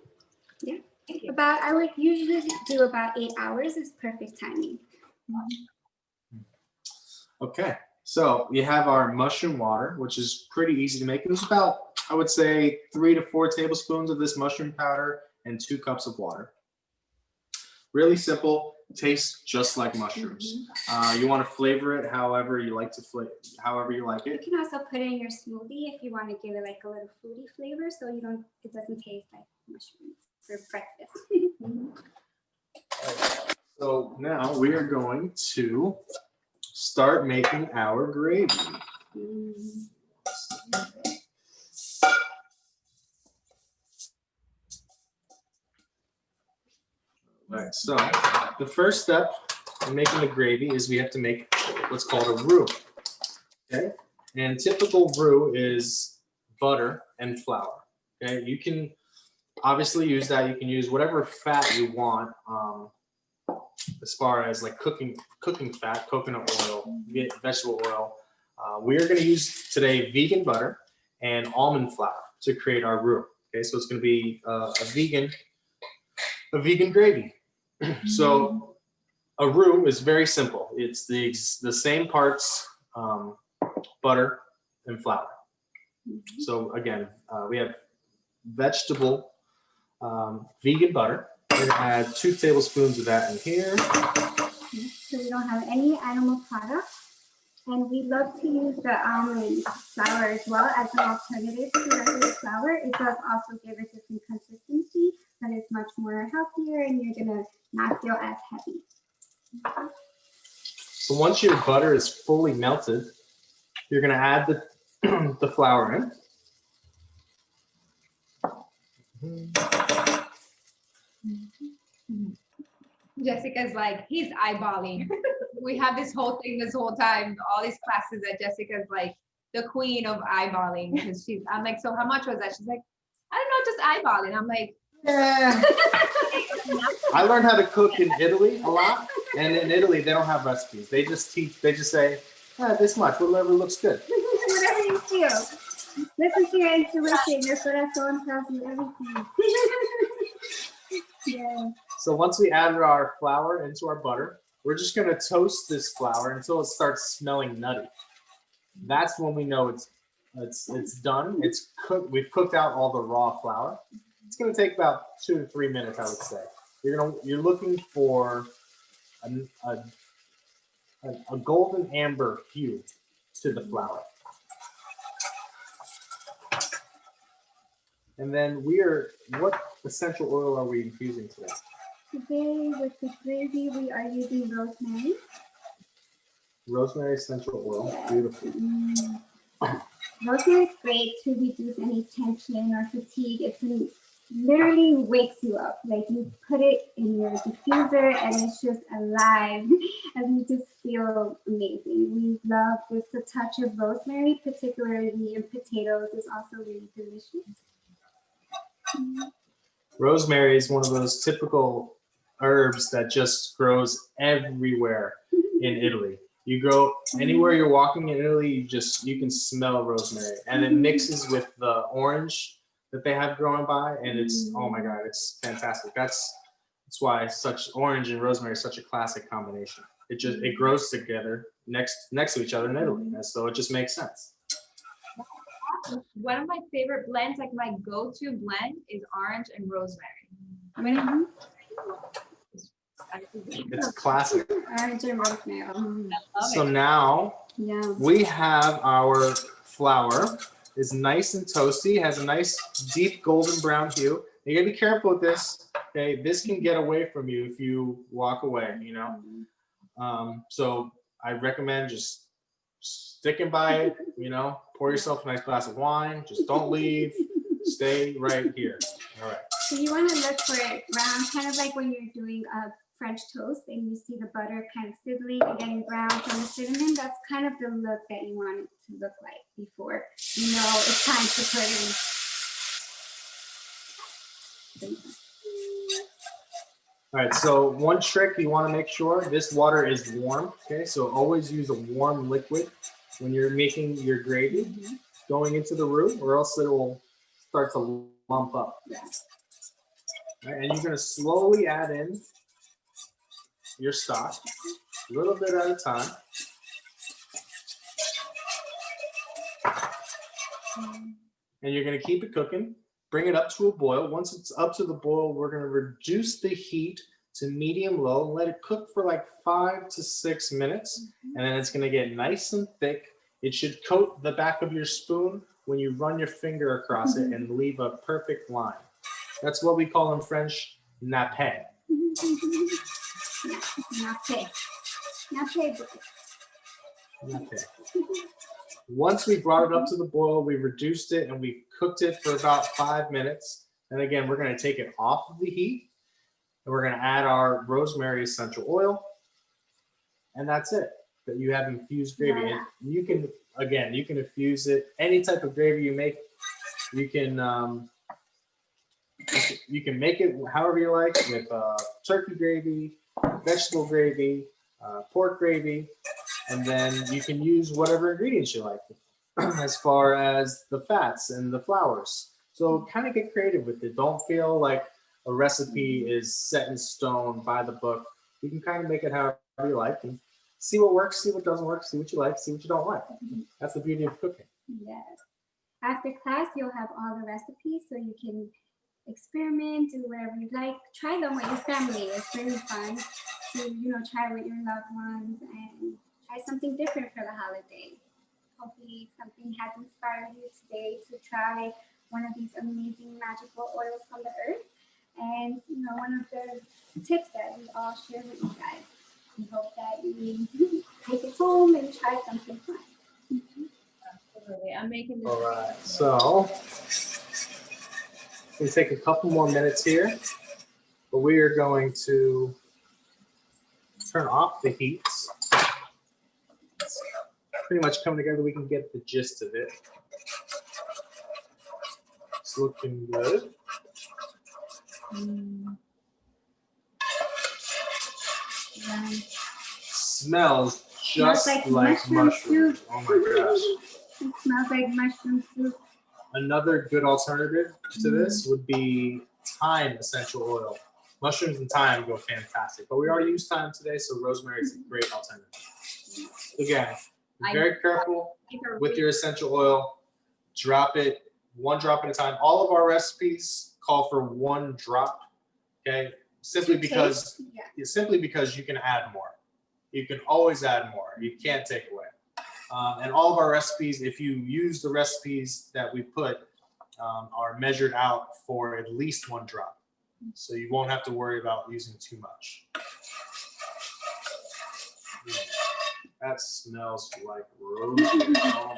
Yeah. Thank you. I would usually do about 8 hours is perfect timing. Okay, so we have our mushroom water, which is pretty easy to make. It was about, I would say, 3 to 4 tablespoons of this mushroom powder and 2 cups of water. Really simple, tastes just like mushrooms. You want to flavor it however you like however you like You it. can also put it in your smoothie if you want to give it like a little fruity flavor so it doesn't taste like mushrooms for breakfast. So now we are going to start making our gravy. All right, so the first step in making the gravy is we have to make what's called a roux. Okay, and typical roux is butter and flour. Okay, you can obviously use that. You can use whatever fat you want, as far as like cooking fat, coconut oil, vegetable oil. We're going to use today vegan butter and almond flour to create our roux. Okay, so it's going to be a vegan gravy. So a roux is very simple. It's the same parts butter and flour. So again, we have vegetable vegan butter. We're gonna add 2 tablespoons of that in here. So we don't have any animal products. And we love to use the almond flour as well as an alternative to regular flour. It does also give a different consistency, but it's much more healthier and you're gonna not feel as heavy. So once your butter is fully melted, you're gonna add the flour in. Jessica's like, he's eyeballing. We have this whole thing this whole time, all these classes that Jessica's like the queen of eyeballing. Because I'm like, so how much was that? She's like, I don't know, just eyeballing. I'm like, Yeah. I learned how to cook in Italy a lot, and in Italy they don't have recipes. They just say, this much, whatever looks good. Whatever you feel. Listen to your intuition. Your corazón tells you everything. Yeah. So once we added our flour into our butter, we're just gonna toast this flour until it starts smelling nutty. That's when we know it's done. It's cooked. We've cooked out all the raw flour. It's gonna take about 2 to 3 minutes, I would say. You're looking for a golden amber hue to the flour. And then what essential oil are we infusing today? Today with the gravy, we are using rosemary. Rosemary essential oil, beautiful. Rosemary is great to reduce any tension or fatigue. It literally wakes you up. Like you put it in your diffuser and it's just alive and you just feel amazing. We love just a touch of rosemary, particularly in potatoes, is also really delicious. Rosemary is one of those typical herbs that just grows everywhere in Italy. You go anywhere you're walking in Italy, you can smell rosemary, and it mixes with the orange that they have growing by, and it's, oh my God, it's fantastic. That's why orange and rosemary is such a classic combination. It grows together next to each other in Italy, and so it just makes sense. one of my favorite blends, like my go-to blend, is orange and rosemary. It's classic. Orange and rosemary. So now we have our flour. It's nice and toasty, has a nice deep golden brown hue. You gotta be careful with this. Okay, this can get away from you if you walk away, you know. So I recommend just sticking by it, you know, pour yourself a nice glass of wine, just don't leave, stay right here. All right. So you want to look for it brown, kind of like when you're doing a French toast and you see the butter kind of sizzling and getting brown from the cinnamon. That's kind of the look that you want it to look like before you know it's time to put in. All right, so one trick, you want to make sure this water is warm, okay? So always use a warm liquid when you're making your gravy going into the roux, or else it will start to lump up. All right, and you're going to slowly add in your stock, a little bit at a time. And you're going to keep it cooking. Bring it up to a boil. Once it's up to the boil, we're going to reduce the heat to medium low and let it cook for like 5 to 6 minutes. And then it's going to get nice and thick. It should coat the back of your spoon when you run your finger across it and leave a perfect line. That's what we call in French nappe. Nappe. Once we brought it up to the boil, we reduced it and we cooked it for about 5 minutes. And again, we're going to take it off of the heat and we're going to add our rosemary essential oil. And that's it. That you have infused gravy. And you can infuse it any type of gravy you make. You can make it however you like, with turkey gravy, vegetable gravy, pork gravy. And then you can use whatever ingredients you like as far as the fats and the flours. So kind of get creative with it. Don't feel like a recipe is set in stone by the book. You can kind of make it however you like and see what works, see what doesn't work, see what you like, see what you don't like. That's the beauty of cooking. Yes. After class, you'll have all the recipes so you can experiment, do whatever you like. Try them with your family. It's really fun to, try with your loved ones and try something different for the holiday. Hopefully something has inspired you today to try one of these amazing magical oils from the earth. And one of the tips that we all share with you guys. We hope that you take it home and try something fun. Absolutely. I'm making this. All right, so we take a couple more minutes here, but we are going to turn off the heat. It's pretty much coming together. We can get the gist of it. It's looking good. Smells just like like mushroom mushrooms. soup. Oh my gosh. It smells like mushroom soup. Another good alternative to this would be thyme essential oil. Mushrooms and thyme go fantastic, but we already used thyme today, so rosemary is a great alternative. Again, be very careful with your essential oil. Drop it 1 drop at a time. All of our recipes call for 1 drop. Okay, simply because you can add more. You can always add more. You can't take away. And all of our recipes, if you use the recipes that we put, are measured out for at least 1 drop. So you won't have to worry about using too much. That smells like rosemary. Oh, man. All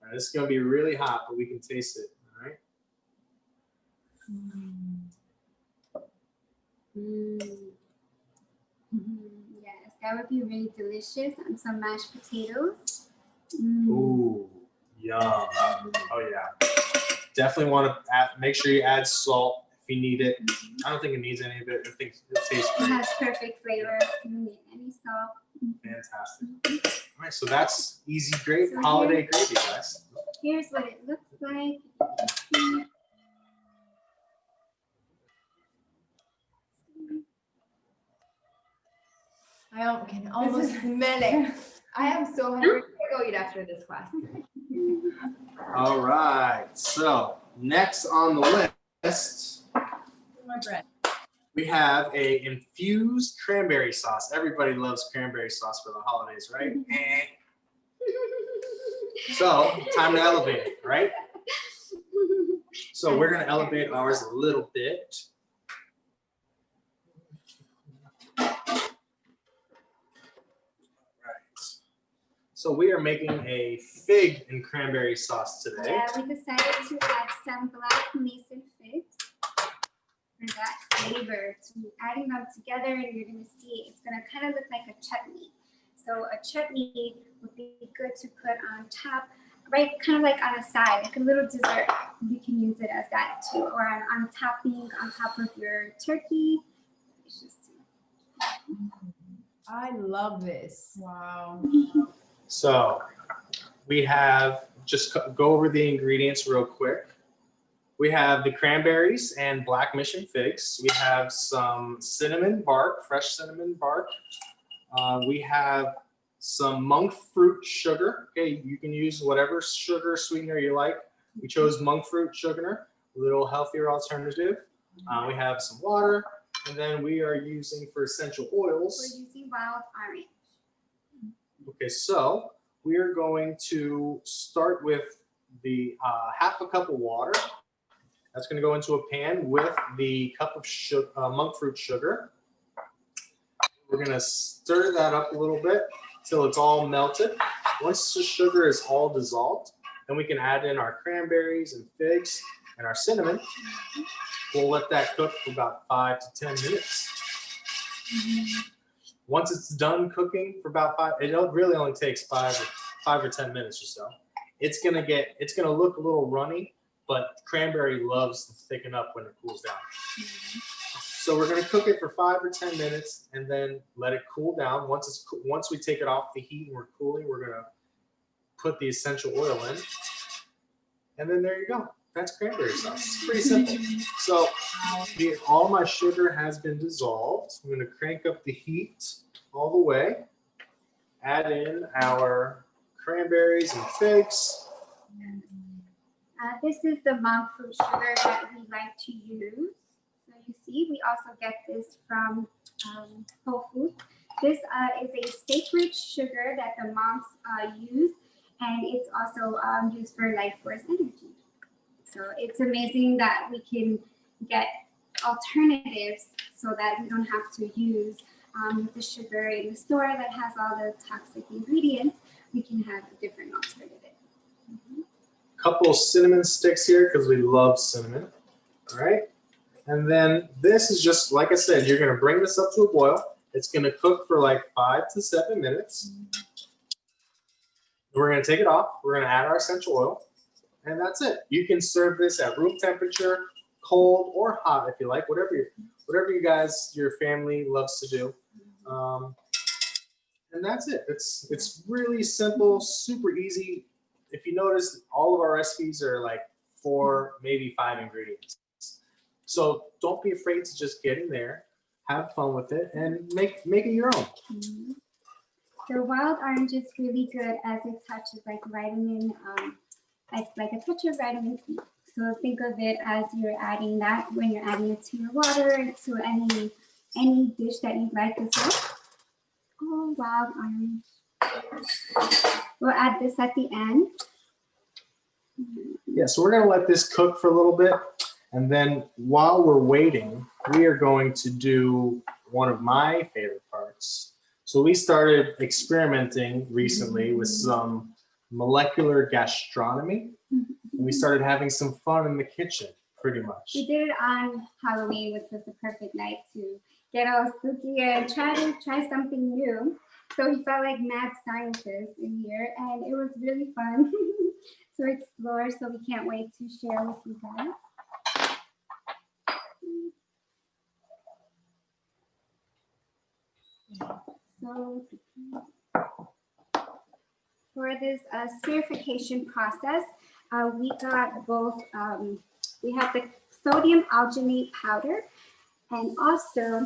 right, this is going to be really hot, but we can taste it. All right. Yes, that would be really delicious. And some mashed potatoes. Ooh, yum. Oh, yeah. Definitely want to make sure you add salt if you need it. I don't think it needs any of it. I think it tastes It great. has perfect flavor. You don't need any salt. Fantastic. All right, so that's easy, great So holiday gravy, guys. Here's what it looks like. I can almost smell it. I am so hungry. I'll go eat after this class. All right, so next on the list, My bread. we have a infused cranberry sauce. Everybody loves cranberry sauce for the holidays, right? So time to elevate it, right? So we're gonna elevate ours a little bit. So we are making a fig and cranberry sauce today. Yeah, we decided to add some black mason figs for that flavor. So adding them together, and you're gonna see it's gonna kind of look like a chutney. So a chutney would be good to put on top, right, kind of like on a side, like a little dessert. You can use it as that too, or on topping on top of your turkey. It's just I love this. Wow. So we have, just go over the ingredients real quick. We have the cranberries and black mission figs. We have some cinnamon bark, fresh cinnamon bark. We have some monk fruit sugar. Okay, you can use whatever sugar sweetener you like. We chose monk fruit sugar, a little healthier alternative. We have some water, and then we are using for essential oils. we're using wild orange. Okay, so we are going to start with the 1/2 cup of water. That's going to go into a pan with the cup of sugar, monk fruit sugar. We're going to stir that up a little bit till it's all melted. Once the sugar is all dissolved, then we can add in our cranberries and figs and our cinnamon. We'll let that cook for about 5 to 10 minutes. Once it's done cooking for about 5, it really only takes 5 or 10 minutes or so. It's gonna look a little runny, but cranberry loves to thicken up when it cools down. So we're gonna cook it for 5 or 10 minutes and then let it cool down. Once we take it off the heat and we're cooling, we're gonna put the essential oil in, and then there you go. That's cranberry sauce. It's pretty simple. So all my sugar has been dissolved. I'm going to crank up the heat all the way. Add in our cranberries and figs. This is the monk fruit sugar that we like to use. So you see, we also get this from Whole Foods. This is a sacred sugar that the monks use, and it's also used for life force energy. So it's amazing that we can get alternatives so that we don't have to use the sugar in the store that has all the toxic ingredients. We can have a different alternative. Couple cinnamon sticks here because we love cinnamon. All right. And then this is just, like I said, you're going to bring this up to a boil. It's gonna cook for like 5 to 7 minutes. We're gonna take it off. We're gonna add our essential oil, and that's it. You can serve this at room temperature, cold or hot if you like, whatever you guys, your family loves to do. And that's it. It's really simple, super easy. If you notice, all of our recipes are like 4, maybe 5 ingredients. So don't be afraid to just get in there, have fun with it, and make it your own. The wild orange is really good as it touches like vitamin, like a touch of vitamin C. So think of it as you're adding that when you're adding it to your water, to any dish that you'd like to serve. Oh, wild orange. We'll add this at the end. Yeah, so we're gonna let this cook for a little bit, and then while we're waiting, we are going to do one of my favorite parts. So we started experimenting recently with some molecular gastronomy, and we started having some fun in the kitchen, pretty much. We did it on Halloween, which was the perfect night to get all spooky and try something new. So we felt like mad scientists in here, and it was really fun to explore. So we can't wait to share with you guys. So for this spirification process, we got both, we have the sodium alginate powder and also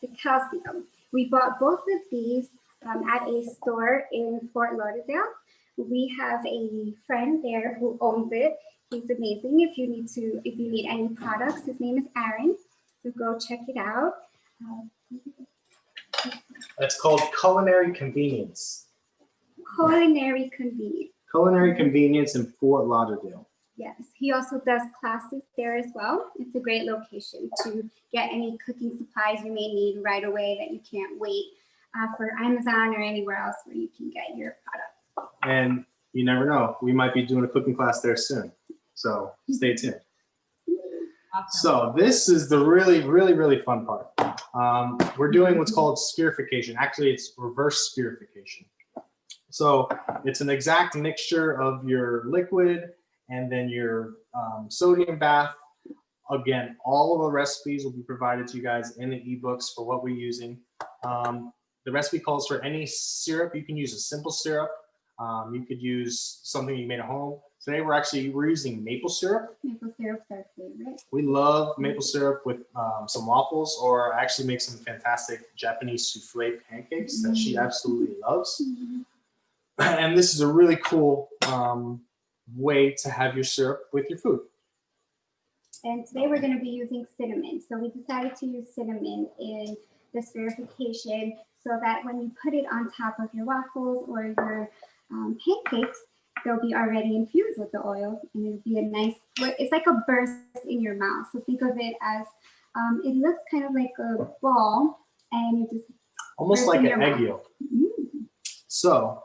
the calcium. We bought both of these at a store in Fort Lauderdale. We have a friend there who owns it. He's amazing. If you need any products, his name is Aaron. So go check it out. That's called culinary convenience. Culinary convenience. Culinary convenience in Fort Lauderdale. Yes, he also does classes there as well. It's a great location to get any cooking supplies you may need right away that you can't wait for Amazon or anywhere else where you can get your product. And you never know, we might be doing a cooking class there soon. So stay tuned. Awesome. So this is the really, really, really fun part. We're doing what's called scarification. Actually, it's reverse scarification. So it's an exact mixture of your liquid and then your sodium bath. Again, all of the recipes will be provided to you guys in the ebooks for what we're using. The recipe calls for any syrup. You can use a simple syrup. You could use something you made at home. Today we're using maple syrup. Maple syrup's our favorite. We love maple syrup with some waffles, or actually make some fantastic Japanese souffle pancakes that she absolutely loves. And this is a really cool way to have your syrup with your food. And today we're going to be using cinnamon. So we decided to use cinnamon in the scarification so that when you put it on top of your waffles or your pancakes, they'll be already infused with the oil, and it'll be a nice, it's like a burst in your mouth. So think of it as, it looks kind of like a ball, and you just almost like an egg yolk. So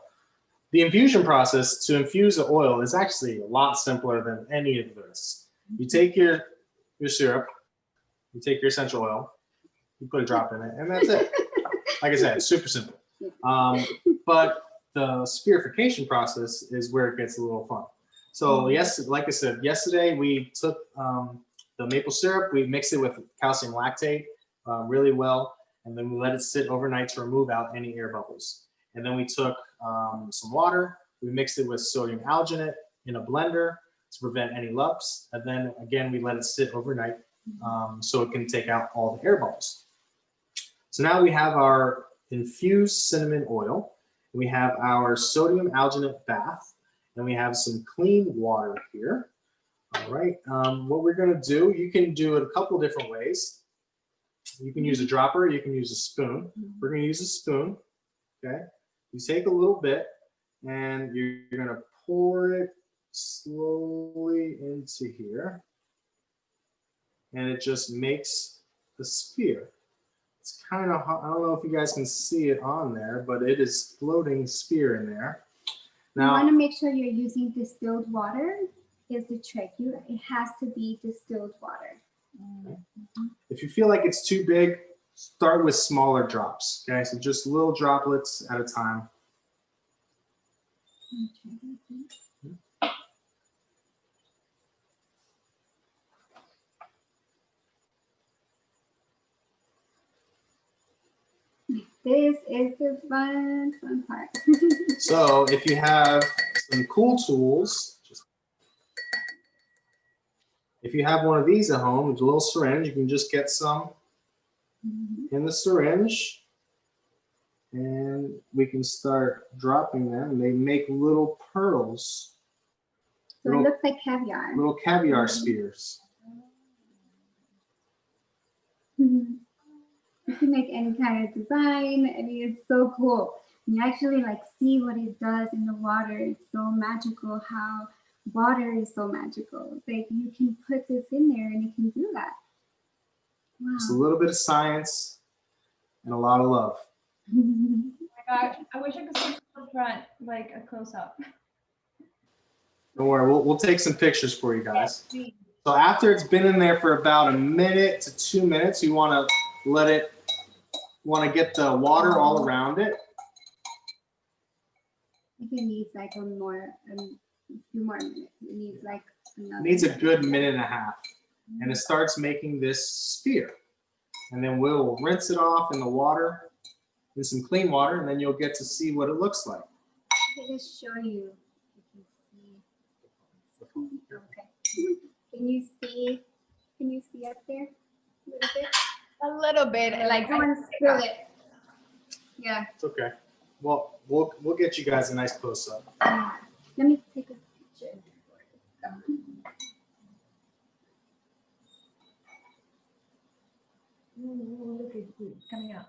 the infusion process to infuse the oil is actually a lot simpler than any of this. You take your syrup, you take your essential oil, you put a drop in it, and that's it. Like I said, it's super simple. But the scarification process is where it gets a little fun. So yes, like I said, yesterday we took the maple syrup, we mixed it with calcium lactate really well, and then we let it sit overnight to remove out any air bubbles. And then we took some water, we mixed it with sodium alginate in a blender to prevent any lumps, and then again we let it sit overnight so it can take out all the air bubbles. So now we have our infused cinnamon oil. We have our sodium alginate bath, and we have some clean water here. All right, what we're gonna do, you can do it a couple different ways. You can use a dropper, you can use a spoon. We're gonna use a spoon, okay? You take a little bit, and you're gonna pour it slowly into here, and it just makes the sphere. It's kind of, I don't know if you guys can see it on there, but it is floating sphere in there. Now, you want to make sure you're using distilled water is the trick. It has to be distilled water. If you feel like it's too big, start with smaller drops, okay? So just little droplets at a time. This is the fun part. So if you have some cool tools, if you have one of these at home, it's a little syringe, you can just get some in the syringe, and we can start dropping them, and they make little pearls. So it looks like caviar. Little caviar spears. You can make any kind of design. I mean, it's so cool. You actually like see what it does in the water. It's so magical how water is so magical. Like you can put this in there and it can do that. Wow. Just a little bit of science and a lot of love. Oh my gosh, I wish I could see the front, like a close-up. Don't worry, we'll take some pictures for you guys. So after it's been in there for about 1 minute to 2 minutes, you want to let it, get the water all around it. I think it needs like a few more minutes. It needs like another. It needs a good 1.5 minutes. And it starts making this sphere. And then we'll rinse it off in the water, in some clean water, and then you'll get to see what it looks like. Let me just show you. Okay. Can you see up there a little bit? A little bit, like I want to spill it. Yeah. It's okay. Well, we'll get you guys a nice close-up. Yeah. Let me take a picture. Look at it coming out.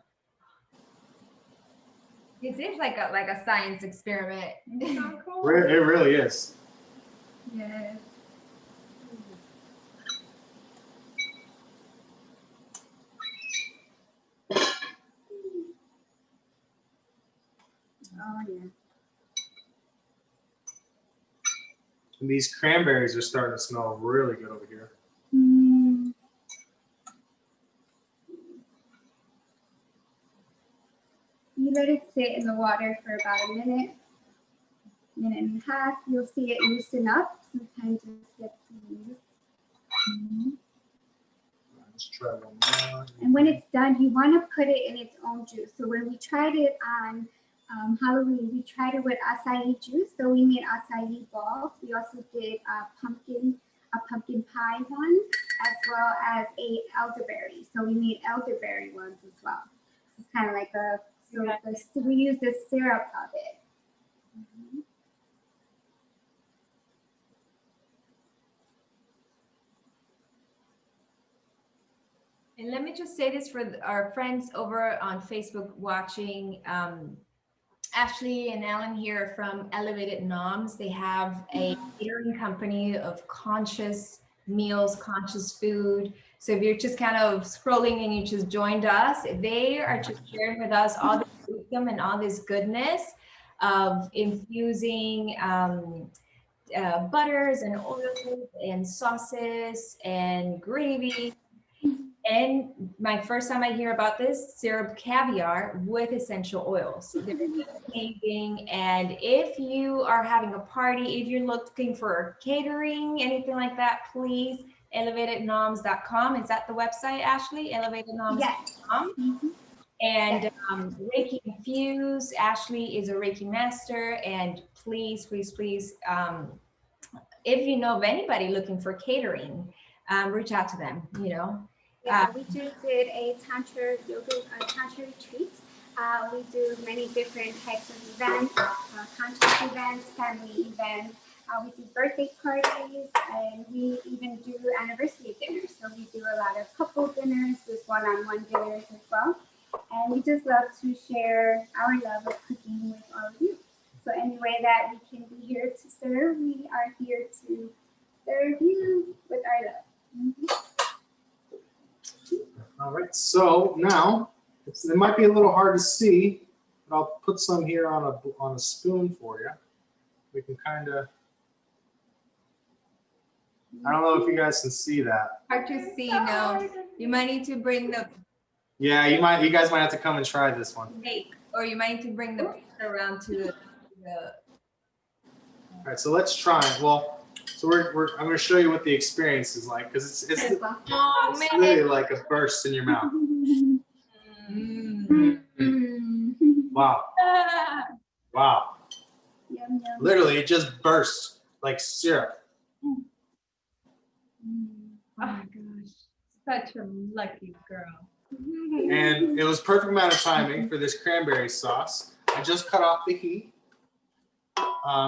It seems like a science experiment. It really is. Yes. Oh yeah. And these cranberries are starting to smell really good over here. You let it sit in the water for about 1 minute, 1.5 minutes. You'll see it loosen up. Sometimes it gets loose. Let's try one more. And when it's done, you want to put it in its own juice. So when we tried it on Halloween, we tried it with acai juice. So we made acai balls. We also did a pumpkin pie one, as well as a elderberry. So we made elderberry ones as well. It's kind of like so we use the syrup of it. And let me just say this for our friends over on Facebook watching. Ashley and Alan here from Elevated Noms. They have a catering company of conscious meals, conscious food. So if you're just kind of scrolling and you just joined us, they are just sharing with us all the wisdom and all this goodness of infusing butters and oils and sauces and gravy. And my first time I hear about this, syrup caviar with essential oils. They're amazing. And if you are having a party, if you're looking for catering, anything like that, please, elevatednoms.com. Is that the website, Ashley? Elevatednoms.com. Yes. And Reiki Infused. Ashley is a Reiki master. And please, please, please, if you know of anybody looking for catering, reach out to them, Yeah, we just did a tantra retreat. We do many different types of events, conscious events, family events. We do birthday parties, and we even do anniversary dinners. So we do a lot of couple dinners, with one-on-one dinners as well. And we just love to share our love of cooking with all of you. So any way that we can be here to serve, we are here to serve you with our love. All right, so now it might be a little hard to see, but I'll put some here on a spoon for you. We can kind of, I don't know if you guys can see that. Hard to see, no. You might need to bring Yeah, you guys might have to come and try this one. Or you might need to bring the pizza around to the All right, so let's try it. Well, so I'm gonna show you what the experience is like, because it's really like a burst in your mouth. Wow. Wow. Yum, yum. Literally, it just burst like syrup. Oh my gosh, such a lucky girl. And it was perfect amount of timing for this cranberry sauce. I just cut off the heat.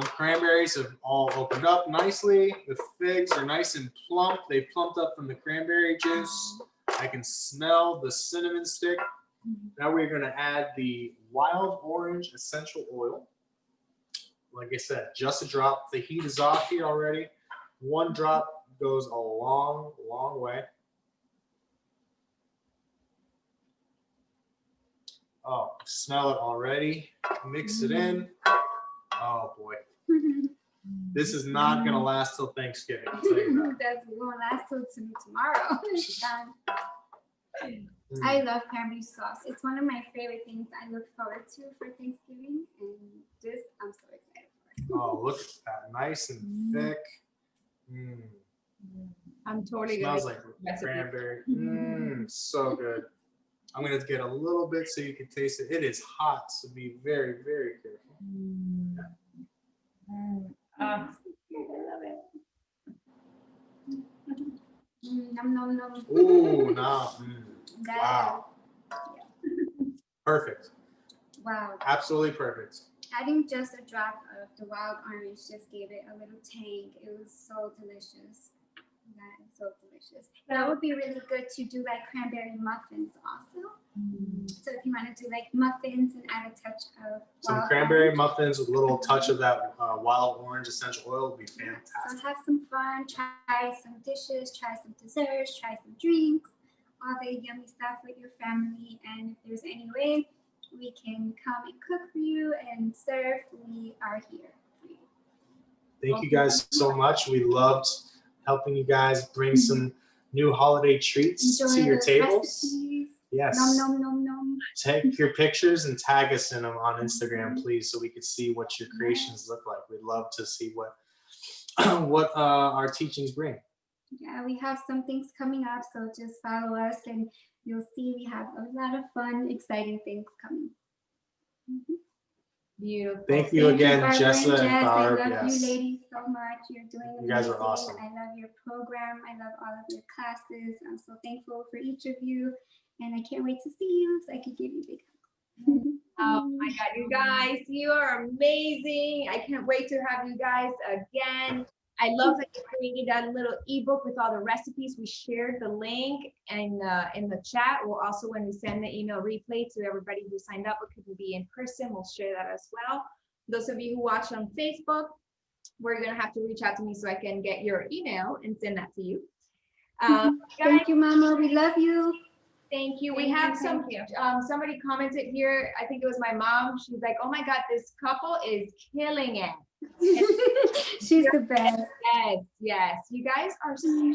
Cranberries have all opened up nicely. The figs are nice and plump. They plumped up from the cranberry juice. I can smell the cinnamon stick. Now we're going to add the wild orange essential oil. Like I said, just a drop. The heat is off here already. One drop goes a long, long way. Oh, smell it already. Mix it in. Oh boy. This is not going to last till Thanksgiving. I'll tell you that. That's going to last till tomorrow. I love cranberry sauce. It's one of my favorite things I look forward to for Thanksgiving, and this I'm so excited for. Oh, look at that. Nice and thick. I'm totally Smells gonna like cranberry. So good. I'm going to get a little bit so you can taste it. It is hot, so be very, very careful. I love it. Nom, nom, nom. Ooh, nah. That- Wow. Perfect. Wow. Absolutely perfect. Adding just a drop of the wild orange just gave it a little tang. It was so delicious. That is so delicious. That would be really good to do like cranberry muffins also. So if you want to do like muffins and add a touch of Some wild cranberry orange. muffins with a little touch of that wild orange essential oil would be So fantastic. have some fun, try some dishes, try some desserts, try some drinks, all the yummy stuff with your family. And if there's any way we can come and cook for you and serve, we are here for you. Thank you guys so much. We loved helping you guys bring some new holiday treats Enjoy to your those tables. recipes. Yes. Nom, nom, nom, nom. Take your pictures and tag us in them on Instagram, please, so we can see what your creations look like. We'd love to see what our teachings bring. Yeah, we have some things coming up, so just follow us and you'll see we have a lot of fun, exciting things coming. Beautiful. Thank you again, Barbara Jessa and Jess. Barb. I love Yes. you ladies so much. You're doing amazing. You guys are awesome. I love your program. I love all of your classes. I'm so thankful for each of you, and I can't wait to see you so I can give you big hugs. Oh my God, you guys, you are amazing. I can't wait to have you guys again. I love that you created that little ebook with all the recipes. We shared the link in the chat. We'll also, when we send the email replay to everybody who signed up, it couldn't be in person, we'll share that as well. Those of you who watch on Facebook, we're gonna have to reach out to me so I can get your email and send that to you. Guys, Thank you, Mama. We love you. thank you. We Thank you, have thank you. somebody commented here. I think it was my mom. She's like, "Oh my God, this couple is killing it." She's the best. Yes, yes. You guys are so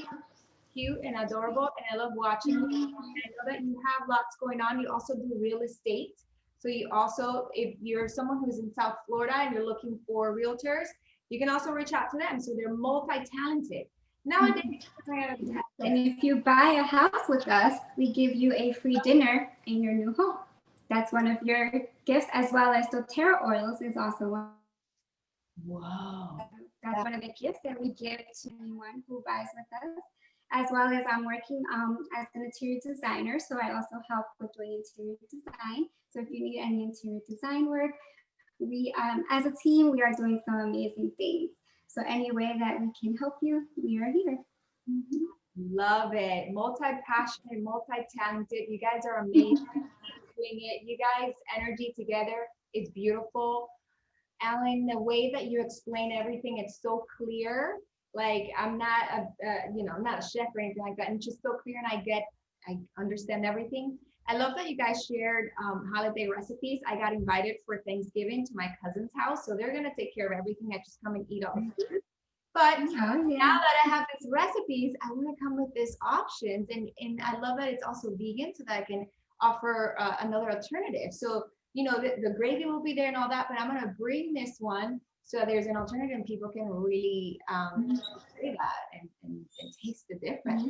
cute and adorable, and I love watching you. And I know that you have lots going on. You also do real estate. So you also, if you're someone who's in South Florida and you're looking for realtors, you can also reach out to them. So they're multi-talented. Nowadays, And if you buy a house with us, we give you a free dinner in your new home. That's one of your gifts, as well as doTERRA oils is also one. wow. That's one of the gifts that we give to anyone who buys with us. As well as I'm working as an interior designer, so I also help with doing interior design. So if you need any interior design work, we as a team, we are doing some amazing things. So any way that we can help you, we are here. Love it. Multi-passionate, multi-talented. You guys are amazing. Doing it. You guys' energy together is beautiful. Alan, the way that you explain everything, it's so clear. Like I'm not I'm not a chef or anything like that. And it's just so clear, and I understand everything. I love that you guys shared holiday recipes. I got invited for Thanksgiving to my cousin's house, so they're gonna take care of everything. I just come and eat all the food. But now that I have these recipes, I want to come with these options, and I love that it's also vegan, so that I can offer another alternative. So, you know, the gravy will be there and all that, but I'm going to bring this one so there's an alternative and people can really say that and taste the difference.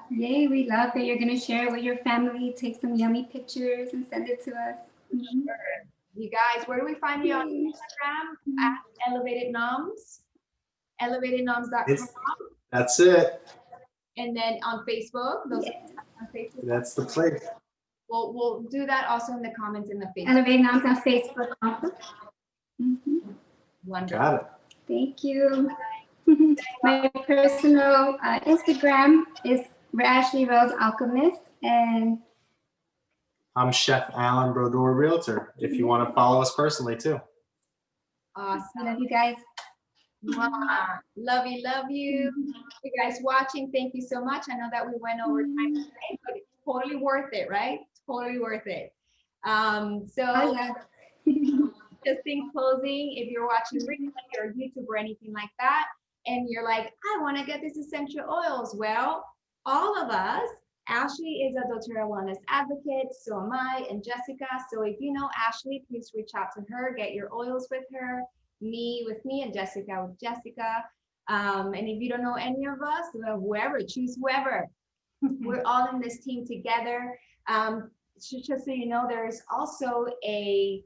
Yay, we love that you're going to share it with your family, take some yummy pictures and send it to us. Sure. You guys, where do we find you on Instagram? At Elevated Noms, elevatednoms.com. That's it. And then on Facebook, on Facebook. That's the place. We'll do that also in the comments in the Facebook. Elevate Noms on Facebook also. Wonderful. Got it. Thank you. My personal Instagram is Ashley Rose Alchemist, and I'm Chef Alan Brodeur Realtor. If you want to follow us personally too. Awesome. I love you guys. Mwah. Love you. You guys watching, thank you so much. I know that we went over time today, but it's totally worth it, right? Totally worth it. Just in closing, if you're watching replay or YouTube or anything like that, and you're like, I want to get these essential oils. Well, all of us, Ashley is a doTERRA wellness advocate, so am I, and Jessica. So if you know Ashley, please reach out to her, get your oils with her, me with me, and Jessica with Jessica. And if you don't know any of us, well, whoever, choose whoever. We're all in this team together. Just so you know, there's also a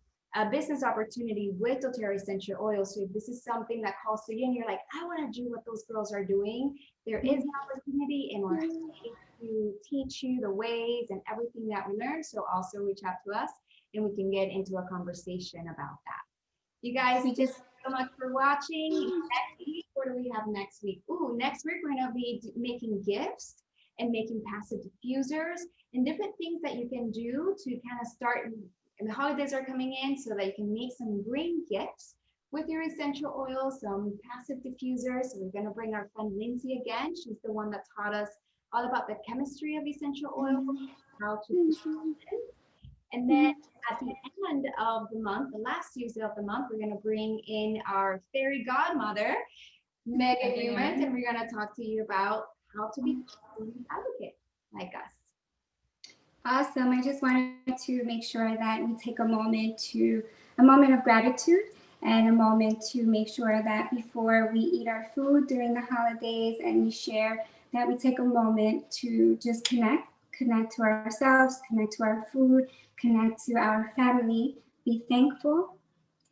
business opportunity with doTERRA essential oils. So if this is something that calls to you and you're like, I want to do what those girls are doing, there is an opportunity and we're to teach you the ways and everything that we learned. So also reach out to us and we can get into a conversation about that. You guys, thank you so much for watching. Next week, what do we have next week? Ooh, next week we're going to be making gifts and making passive diffusers and different things that you can do to kind of start, and the holidays are coming in, so that you can make some green gifts with your essential oils, some passive diffusers. So we're going to bring our friend Lindsey again. She's the one that taught us all about the chemistry of essential oil, how to use it. And then at the end of the month, the last Tuesday of the month, we're going to bring in our fairy godmother, Megan Newmans, and we're going to talk to you about how to be an advocate like us. Awesome. I just wanted to make sure that we take a moment of gratitude and a moment to make sure that before we eat our food during the holidays and we share, that we take a moment to just connect to ourselves, connect to our food, connect to our family, be thankful,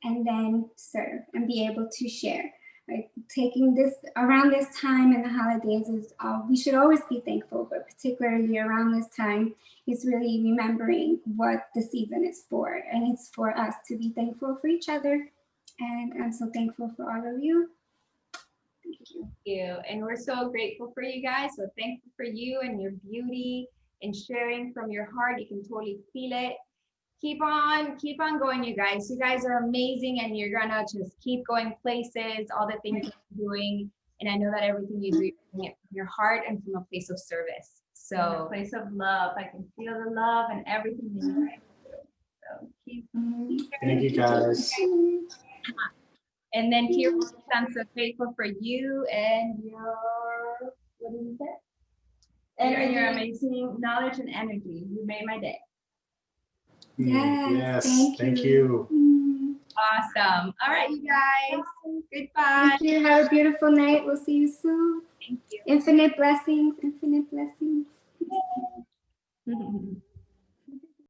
and then serve and be able to share. Right? Taking this around this time in the holidays is we should always be thankful, but particularly around this time is really remembering what the season is for, and it's for us to be thankful for each other. And I'm so thankful for all of you. Thank you. And we're so grateful for you guys. So thankful for you and your beauty and sharing from your heart. You can totally feel it. Keep on going, you guys. You guys are amazing, and you're gonna just keep going places, all the things you're doing. And I know that everything you do, you're doing it from your heart and from a place of service. So a place of love. I can feel the love and everything that you're doing. So keep. Thank you guys. And then here, I'm so grateful for you and your, what did you say? And your amazing knowledge and energy. You made my day. Yes, thank you. Awesome. All right, you guys. Goodbye. Thank you. Have a beautiful night. We'll see you soon. Thank you. Infinite blessings. Infinite blessings.